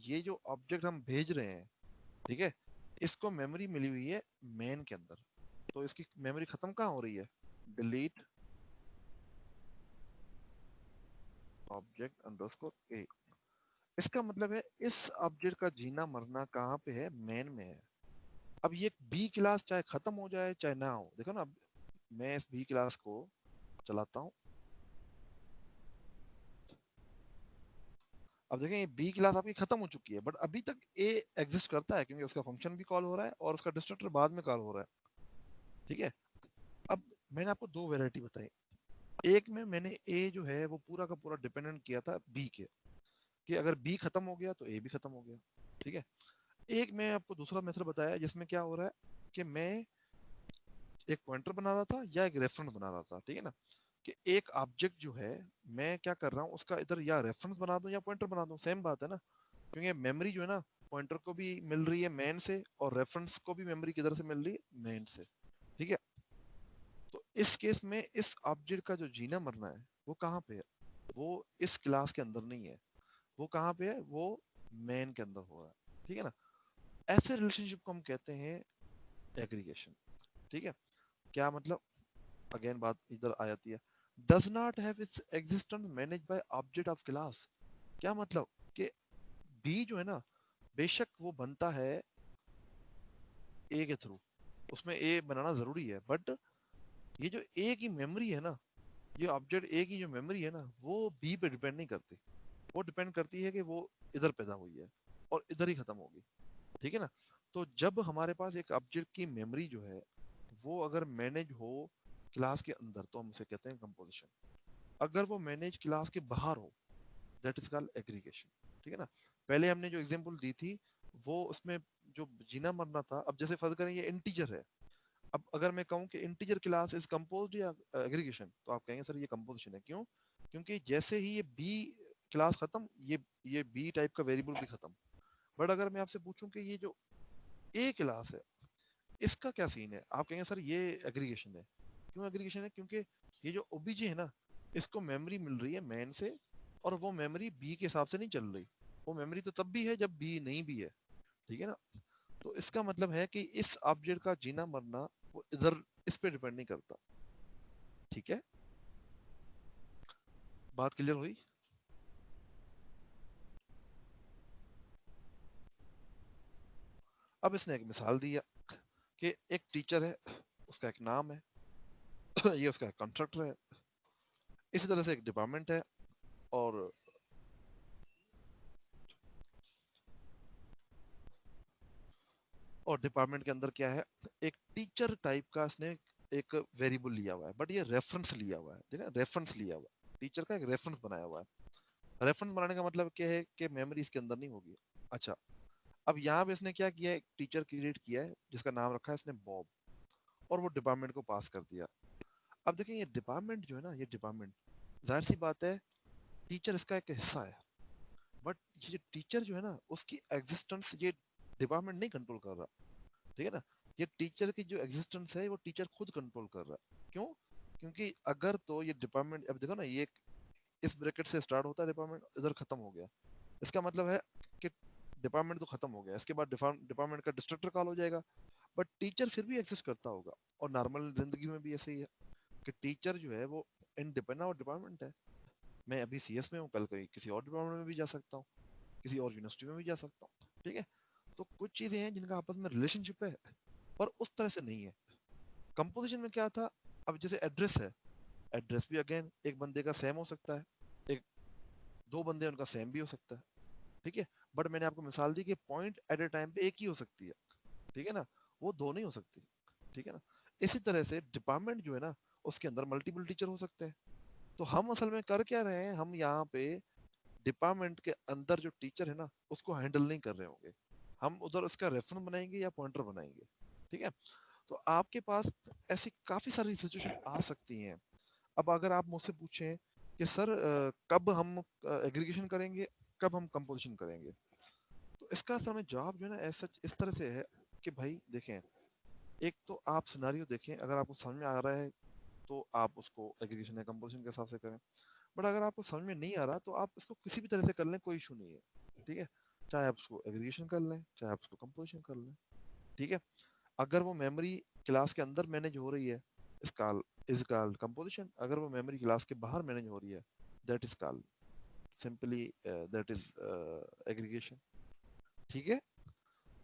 ये जो ऑब्जेक्ट हम भेज रहे हैं, ठीक है, इसको मेमोरी मिली हुई है मैन के अंदर, तो इसकी मेमोरी खत्म कहाँ हो रही है, डिलीट ऑब्जेक्ट अंडरस्कोर ए। इसका मतलब है इस ऑब्जेक्ट का जीना मरना कहाँ पे है, मैन में है। अब ये बी क्लास चाहे खत्म हो जाए चाहे ना हो, देखो ना, अब मैं इस बी क्लास को चलाता हूँ, अब देखें ये बी क्लास आपकी खत्म हो चुकी है, बट अभी तक ए एग्जिस्ट करता है क्योंकि उसका फंक्शन भी कॉल हो रहा है और उसका डिस्ट्रक्टर बाद में कॉल हो रहा है, ठीक है। अब मैंने आपको दो वेराइटी बताई, एक में मैंने ए जो है वो पूरा का पूरा डिपेंडेंट किया था बी के, कि अगर बी खत्म हो गया तो ए भी खत्म हो गया, ठीक है। एक मैं आपको दूसरा मेथड बताया जिसमें क्या हो रहा है कि मैं एक पॉइंटर बना रहा था या एक रेफरेंस बना रहा था, ठीक है ना, कि एक ऑब्जेक्ट जो है मैं क्या कर रहा हूँ उसका इधर या रेफरेंस बना दूं या पॉइंटर बना दूं, सेम बात है ना, क्योंकि मेमोरी जो है ना पॉइंटर को भी मिल रही है मैन से, और रेफरेंस को भी मेमोरी किधर से मिल रही है, मैन से, ठीक है। तो इस केस में इस ऑब्जेक्ट का जो जीना मरना है वो कहाँ पे है, वो इस क्लास के अंदर नहीं है, वो कहाँ पे है, वो मैन के अंदर हो रहा है, ठीक है ना। ऐसे रिलेशनशिप को हम कहते हैं एग्रीगेशन, ठीक है। क्या मतलब, अगेन बात इधर आ जाती है, does not have its existence manage by object of class. क्या मतलब कि बी जो है ना بے شک وہ بنتا ہے اے کے تھرو، اس میں اے بنانا ضروری ہے، بٹ یہ جو اے کی میموری ہے نا، یہ آبجیکٹ اے کی جو میموری ہے نا، وہ بی پہ ڈیپینڈ نہیں کرتی، وہ ڈیپینڈ کرتی ہے کہ وہ ادھر پیدا ہوئی ہے اور ادھر ہی ختم ہوگی، ٹھیک ہے نا. تو جب ہمارے پاس ایک آبجیکٹ کی میموری جو ہے وہ اگر مینیج ہو کلاس کے اندر تو ہم اسے کہتے ہیں کمپوزیشن. اگر وہ مینیج کلاس کے باہر ہو دیٹ از کال ایگریگیشن، ٹھیک ہے نا. پہلے ہم نے جو ایگزامپل دی تھی وہ اس میں جو جینا مرنا تھا. اب جیسے فرض کریں یہ انٹیجر ہے، اب اگر میں کہوں کہ انٹیجر کلاس از کمپوزڈ یا ایگریگیشن، تو آپ کہیں گے سر یہ کمپوزیشن ہے. کیوں؟ کیونکہ جیسے ہی یہ بی کلاس ختم، یہ بی ٹائپ کا ویریبل بھی ختم. بٹ اگر میں آپ سے پوچھوں کہ یہ جو اے کلاس ہے اس کا کیا سین ہے، آپ کہیں گے سر یہ ایگریگیشن ہے. کیوں ایگریگیشن ہے؟ کیونکہ یہ جو او بی جی ہے نا، اس کو میموری مل رہی ہے مین سے، اور وہ میموری بی کے حساب سے نہیں چل رہی. وہ میموری تو تب بھی ہے جب بی نہیں بھی ہے، ٹھیک ہے نا. تو اس کا مطلب ہے کہ اس آبجیکٹ کا جینا مرنا وہ ادھر اس پہ ڈیپینڈ نہیں کرتا، ٹھیک ہے. بات کلیئر ہوئی؟ اب اس نے ایک مثال دیا کہ ایک ٹیچر ہے، اس کا ایک نام ہے، یہ اس کا کنسٹرکٹر ہے. اسی طرح سے ایک ڈپارٹمنٹ ہے، اور ڈپارٹمنٹ کے اندر کیا ہے، ایک ٹیچر ٹائپ کا اس نے ایک ویریبل لیا ہوا ہے، بٹ یہ ریفرنس لیا ہوا ہے، ٹھیک ہے، ریفرنس لیا ہوا ہے، ٹیچر کا ایک ریفرنس بنایا ہوا ہے. ریفرنس بنانے کا مطلب کیا ہے کہ میموری اس کے اندر نہیں ہوگی. اچھا، اب یہاں پہ اس نے کیا کیا ہے، ایک ٹیچر کریٹ کیا ہے جس کا نام رکھا ہے اس نے باب، اور وہ ڈپارٹمنٹ کو پاس کر دیا. اب دیکھیں یہ ڈپارٹمنٹ جو ہے نا، یہ ڈپارٹمنٹ ظاہر سی بات ہے ٹیچر اس کا ایک حصہ ہے، بٹ یہ ٹیچر جو ہے نا اس کی ایگزسٹنس یہ ڈپارٹمنٹ نہیں کنٹرول کر رہا، ٹھیک ہے نا. یہ ٹیچر کی جو ایگزسٹنس ہے وہ ٹیچر خود کنٹرول کر رہا ہے. کیوں؟ کیونکہ اگر تو یہ ڈپارٹمنٹ، اب دیکھو نا، یہ اس بریکٹ سے سٹارٹ ہوتا ہے ڈپارٹمنٹ، ادھر ختم ہو گیا، اس کا مطلب ہے کہ ڈپارٹمنٹ تو ختم ہو گیا. اس کے بعد ڈپارٹمنٹ کا ڈسٹرکٹر کال ہو جائے گا، بٹ ٹیچر پھر بھی ایگزسٹ کرتا ہوگا. اور نارمل زندگی میں بھی ایسے ہی ہے کہ ٹیچر جو ہے وہ انڈیپینڈنٹ ڈپارٹمنٹ ہے. میں ابھی سی ایس میں ہوں، کل کسی اور ڈپارٹمنٹ میں بھی جا سکتا ہوں، کسی اور یونیورسٹی میں بھی جا سکتا ہوں، ٹھیک ہے. تو کچھ چیزیں ہیں جن کا آپس میں ریلیشن شپ ہے، پر اس طرح سے نہیں ہے. کمپوزیشن میں کیا تھا، اب جیسے ایڈریس ہے، ایڈریس بھی اگین ایک بندے کا سیم ہو سکتا ہے، ایک دو بندے ان کا سیم بھی ہو سکتا ہے، ٹھیک ہے. بٹ میں نے آپ کو مثال دی کہ پوائنٹ ایٹ اے ٹائم پہ ایک ہی ہو سکتی ہے، ٹھیک ہے نا، وہ دو نہیں ہو سکتی، ٹھیک ہے نا. اسی طرح سے ڈپارٹمنٹ جو ہے نا اس کے اندر ملٹیپل ٹیچر ہو سکتے ہیں. تو ہم اصل میں کر کیا رہے ہیں، ہم یہاں پہ ڈپارٹمنٹ کے اندر جو ٹیچر ہے نا اس کو ہینڈل نہیں کر رہے ہوں گے، ہم ادھر اس کا ریفرنس بنائیں گے یا پوائنٹر بنائیں گے، ٹھیک ہے. تو آپ کے پاس ایسی کافی ساری سچویشن آ سکتی ہیں. اب اگر آپ مجھ سے پوچھیں کہ سر کب ہم ایگریگیشن کریں گے، کب ہم کمپوزیشن کریں گے، تو اس کا اصل میں جواب جو ہے نا اس طرح سے ہے کہ بھائی دیکھیں، ایک تو آپ سیناریو دیکھیں، اگر آپ کو سمجھ میں آ رہا ہے تو آپ اس کو ایگریگیشن یا کمپوزیشن کے حساب سے کریں. بٹ اگر آپ کو سمجھ میں نہیں آ رہا تو آپ اس کو کسی بھی طرح سے کر لیں، کوئی ایشو نہیں ہے، ٹھیک ہے. چاہے آپ اس کو ایگریگیشن کر لیں، چاہے آپ اس کو کمپوزیشن کر لیں، ٹھیک ہے. اگر وہ میموری کلاس کے اندر مینیج ہو رہی ہے اس کال از کال کمپوزیشن، اگر وہ میموری کلاس کے باہر مینیج ہو رہی ہے that is call simply that is aggregation, ٹھیک ہے.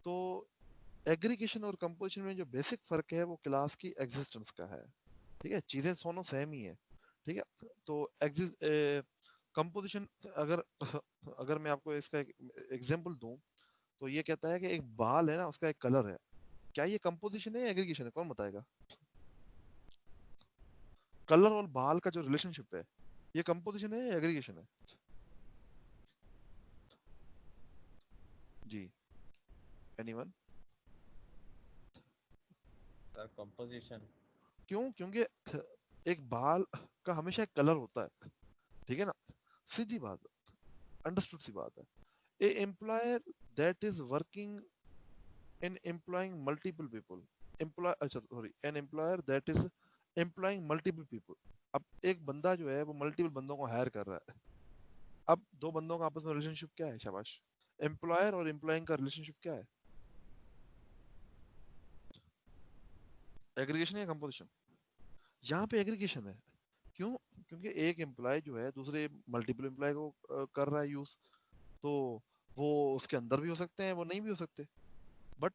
تو ایگریگیشن اور کمپوزیشن میں جو بیسک فرق ہے وہ کلاس کی ایگزسٹنس کا ہے، ٹھیک ہے. چیزیں دونوں سیم ہی ہیں، ٹھیک ہے. تو کمپوزیشن اگر میں آپ کو اس کا ایگزامپل دوں تو یہ کہتا ہے کہ ایک بال ہے نا، اس کا ایک کلر ہے، کیا یہ کمپوزیشن ہے یا ایگریگیشن ہے؟ کون بتائے گا؟ کلر اور بال کا جو ریلیشن شپ ہے یہ کمپوزیشن ہے یا ایگریگیشن ہے؟ جی اینی ون؟ سر کمپوزیشن. کیوں؟ کیونکہ ایک بال کا ہمیشہ ایک کلر ہوتا ہے، ٹھیک ہے نا. سیدھی بات، انڈرسٹوڈ سی بات ہے. A employer that is working in employing multiple people اچھا sorry an employer that is employing multiple people. اب ایک بندہ جو ہے وہ ملٹیپل بندوں کو ہائر کر رہا ہے. اب دو بندوں کا آپس میں ریلیشن شپ کیا ہے؟ شاباش. امپلائر اور امپلائنگ کا ریلیشن شپ کیا ہے؟ ایگریگیشن یا کمپوزیشن؟ یہاں پہ ایگریگیشن ہے. کیوں؟ کیونکہ ایک امپلائی جو ہے دوسرے ملٹیپل امپلائی کو کر رہا ہے یوز، تو वो उसके अंदर भी हो सकते हैं, वो नहीं भी हो सकते। बट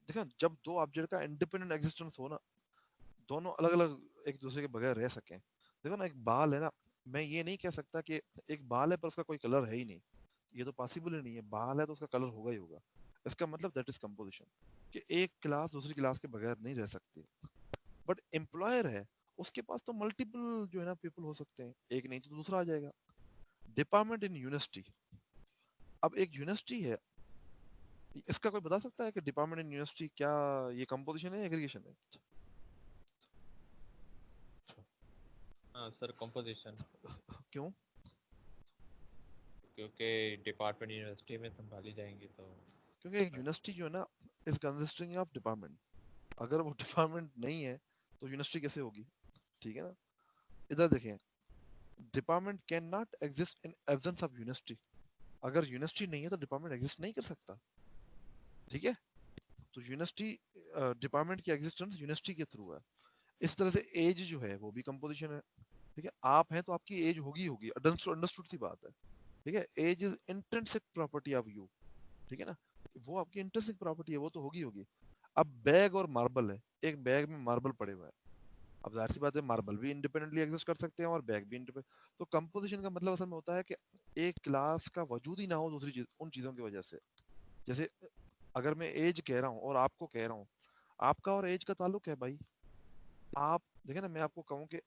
देखो, जब दो ऑब्जेक्ट का इंडिपेंडेंट एग्जिस्टेंस हो ना, दोनों अलग अलग एक दूसरे के बगैर रह सकें। देखो ना, एक बाल है ना, मैं ये नहीं कह सकता कि एक बाल है पर उसका कोई कलर है ही नहीं, ये तो पॉसिबल ही नहीं है। बाल है तो उसका कलर होगा ही होगा। इसका मतलब दैट इज कंपोजिशन, कि एक क्लास दूसरी क्लास के बगैर नहीं रह सकती। बट एम्प्लॉयर है, उसके पास तो मल्टीपल जो है ना पीपल हो सकते हैं, एक नहीं तो दूसरा आ जाएगा। डिपार्टमेंट इन यूनिवर्सिटी, अब एक यूनिवर्सिटी है, इसका कोई बता सकता है कि डिपार्टमेंट इन यूनिवर्सिटी क्या ये कंपोजिशन है, एग्रीगेशन है? हाँ सर, कंपोजिशन, क्यों? क्योंकि डिपार्टमेंट यूनिवर्सिटी में संभाली जाएंगी तो। क्योंकि एक यूनिवर्सिटी जो है ना इज कंसिस्टिंग ऑफ डिपार्टमेंट। अगर वो डिपार्टमेंट नहीं है तो यूनिवर्सिटी कैसे होगी? ठीक है ना। इधर देखें, department can not exist in absence of university. अगर यूनिवर्सिटी नहीं है तो डिपार्टमेंट एग्जिस्ट नहीं कर सकता। ठीक है। तो यूनिवर्सिटी, डिपार्टमेंट की एग्जिस्टेंस यूनिवर्सिटी के थ्रू है। इस तरह से एज जो है वो भी कंपोजिशन है। ठीक है, आप हैं तो आपकी एज होगी होगी, अंडरस्टूड सी बात है। ठीक है, age is intrinsic property of you. ठीक है ना, वो आपकी इंट्रिंसिक प्रॉपर्टी है, वो तो होगी होगी। अब बैग और मार्बल है, एक बैग में मार्बल पड़े हुए हैं। अब जाहिर सी बात है, मार्बल भी इंडिपेंडेंटली एग्जिस्ट कर सकते हैं और बैग भी इंडिपेंडेंट। तो कंपोजिशन का मतलब असल में होता है कि एक क्लास का वजूद ही ना हो दूसरी चीज उन चीजों की वजह से। जैसे अगर मैं एज कह रहा हूँ और आपको कह रहा हूँ, आपका और एज का ताल्लुक है भाई। आप देखे ना, मैं आपको कहूँ कि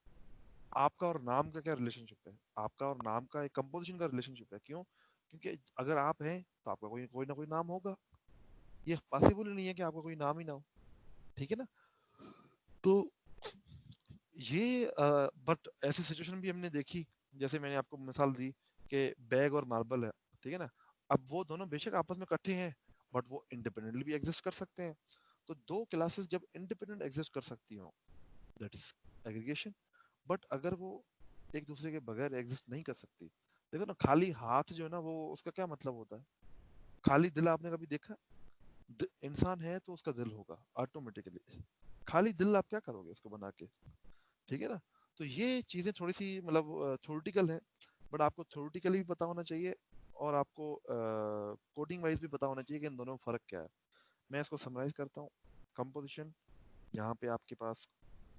आपका और नाम का क्या रिलेशनशिप है, आपका और नाम का एक कंपोजिशन का रिलेशनशिप है। क्यों? क्योंकि अगर आप हैं तो आपका कोई कोई ना कोई नाम होगा। ये पॉसिबल ही नहीं है कि आपका कोई नाम ही ना हो। ठीक है ना। तो ये बट ऐसी सिचुएशन भी हमने देखी, जैसे मैंने आपको मिसाल दी कि बैग और मार्बल है। ठीक है ना। अब वो दोनों बेशक आपस में इकट्ठे हैं, बट वो इंडिपेंडेंटली भी एग्जिस्ट कर सकते हैं। तो दो क्लासेस जब इंडिपेंडेंट एग्जिस्ट कर सकती हो, दैट इज एग्रीगेशन। बट अगर वो एक दूसरे के बगैर एग्जिस्ट नहीं कर सकती, देखो ना, खाली हाथ जो है ना, वो उसका क्या मतलब होता है? खाली दिल आपने कभी देखा? इंसान है तो उसका दिल होगा ऑटोमेटिकली। खाली दिल आप क्या करोगे उसको बना के? ठीक है ना। तो ये चीजें थोड़ी सी मतलब थ्योरेटिकल है, बट आपको थ्योरेटिकली भी पता होना चाहिए और आपको कोडिंग वाइज भी पता होना चाहिए कि इन दोनों में फर्क क्या है। मैं इसको समराइज करता हूँ। कंपोजिशन, यहाँ पे आपके पास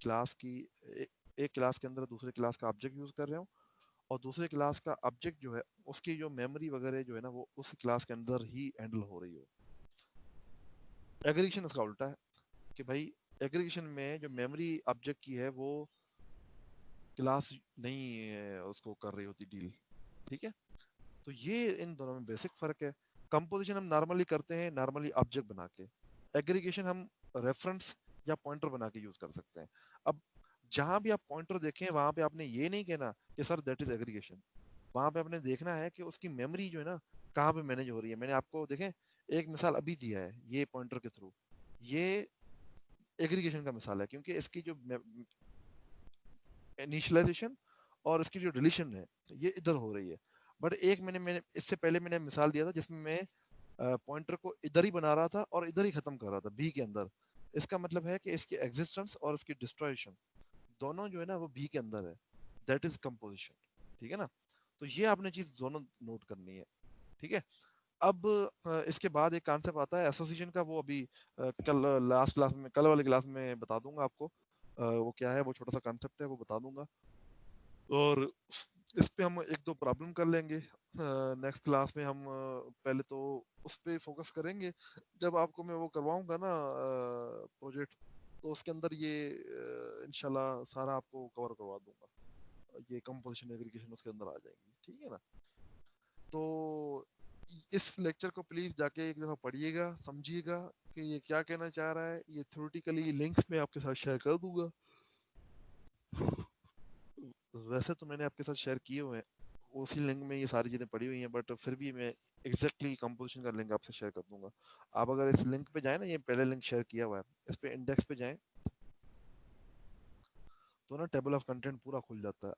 क्लास की एक क्लास के अंदर दूसरे क्लास का ऑब्जेक्ट यूज कर रहे हो, और दूसरे क्लास का ऑब्जेक्ट जो है उसकी जो मेमोरी वगैरह जो है ना वो उस क्लास के अंदर ही हैंडल हो रही हो। एग्रीगेशन इसका उल्टा है कि भाई एग्रीगेशन में जो मेमोरी ऑब्जेक्ट की है वो क्लास नहीं उसको कर रही होती डील। ठीक है। तो ये इन दोनों में बेसिक फर्क है। कंपोजिशन हम नॉर्मली करते हैं नॉर्मली ऑब्जेक्ट बना के, एग्रीगेशन हम रेफरेंस या पॉइंटर बना के यूज कर सकते हैं। अब जहां भी आप पॉइंटर देखें वहां पे आपने ये नहीं कहना कि सर दैट इज एग्रीगेशन। वहां पे आपने देखना है कि उसकी मेमोरी जो है ना कहाँ पे मैनेज हो रही है। मैंने आपको देखें एक मिसाल अभी दिया है ये पॉइंटर के थ्रू, ये एग्रीगेशन का मिसाल है, क्योंकि इसकी जो इनिशियलाइजेशन और इसकी जो डिलीशन है ये इधर हो रही है। बट एक मैंने इससे पहले मैंने मिसाल दिया था जिसमें मैं पॉइंटर को इधर ही बना रहा था और इधर ही खत्म कर रहा था बी के अंदर। इसका मतलब है कि इसकी एग्जिस्टेंस और इसकी डिस्ट्रॉयशन दोनों जो है ना वो बी के अंदर है। That is composition. ठीक है ना। तो ये आपने चीज दोनों नोट करनी है। ठीक है। अब इसके बाद एक कॉन्सेप्ट आता है एसोसिएशन का, वो अभी कल लास्ट क्लास में, कल वाली क्लास में बता दूंगा आपको। वो क्या है, वो छोटा सा कॉन्सेप्ट है, वो बता दूंगा। और इस पे हम एक दो प्रॉब्लम कर लेंगे नेक्स्ट क्लास में। हम पहले तो उस पे फोकस करेंगे जब आपको मैं वो करवाऊंगा ना प्रोजेक्ट, तो उसके अंदर ये इंशाल्लाह सारा आपको कवर करवा दूंगा। ये कंपोजिशन एग्रीगेशन उसके अंदर आ जाएंगी। ठीक है ना। तो इस लेक्चर को प्लीज जाके एक दफा पढ़िएगा, समझिएगा कि ये क्या कहना चाह रहा है। ये थ्योरेटिकली लिंक्स में आपके साथ शेयर कर दूंगा। वैसे तो मैंने आपके साथ शेयर किए हुए हैं, उसी लिंक में ये सारी चीजें पड़ी हुई हैं, बट फिर भी मैं एग्जैक्टली कंपोजिशन का लिंक आपसे शेयर कर दूंगा। आप अगर इस लिंक पे जाए ना, ये पहले लिंक शेयर किया हुआ है, इस पे इंडेक्स पे जाएं तो ना टेबल ऑफ कंटेंट पूरा खुल जाता है।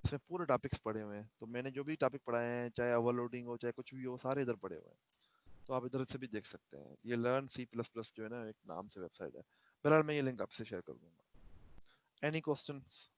इसमें पूरे टॉपिक्स पड़े हुए हैं, तो मैंने जो भी टॉपिक पढ़ाए हैं, चाहे ओवरलोडिंग हो चाहे कुछ भी हो, सारे इधर पड़े हुए हैं। तो आप इधर से भी देख सकते हैं। ये लर्न सी प्लस प्लस जो है ना एक नाम से वेबसाइट है। बहरहाल मैं ये लिंक आपसे शेयर कर दूंगा। Any questions?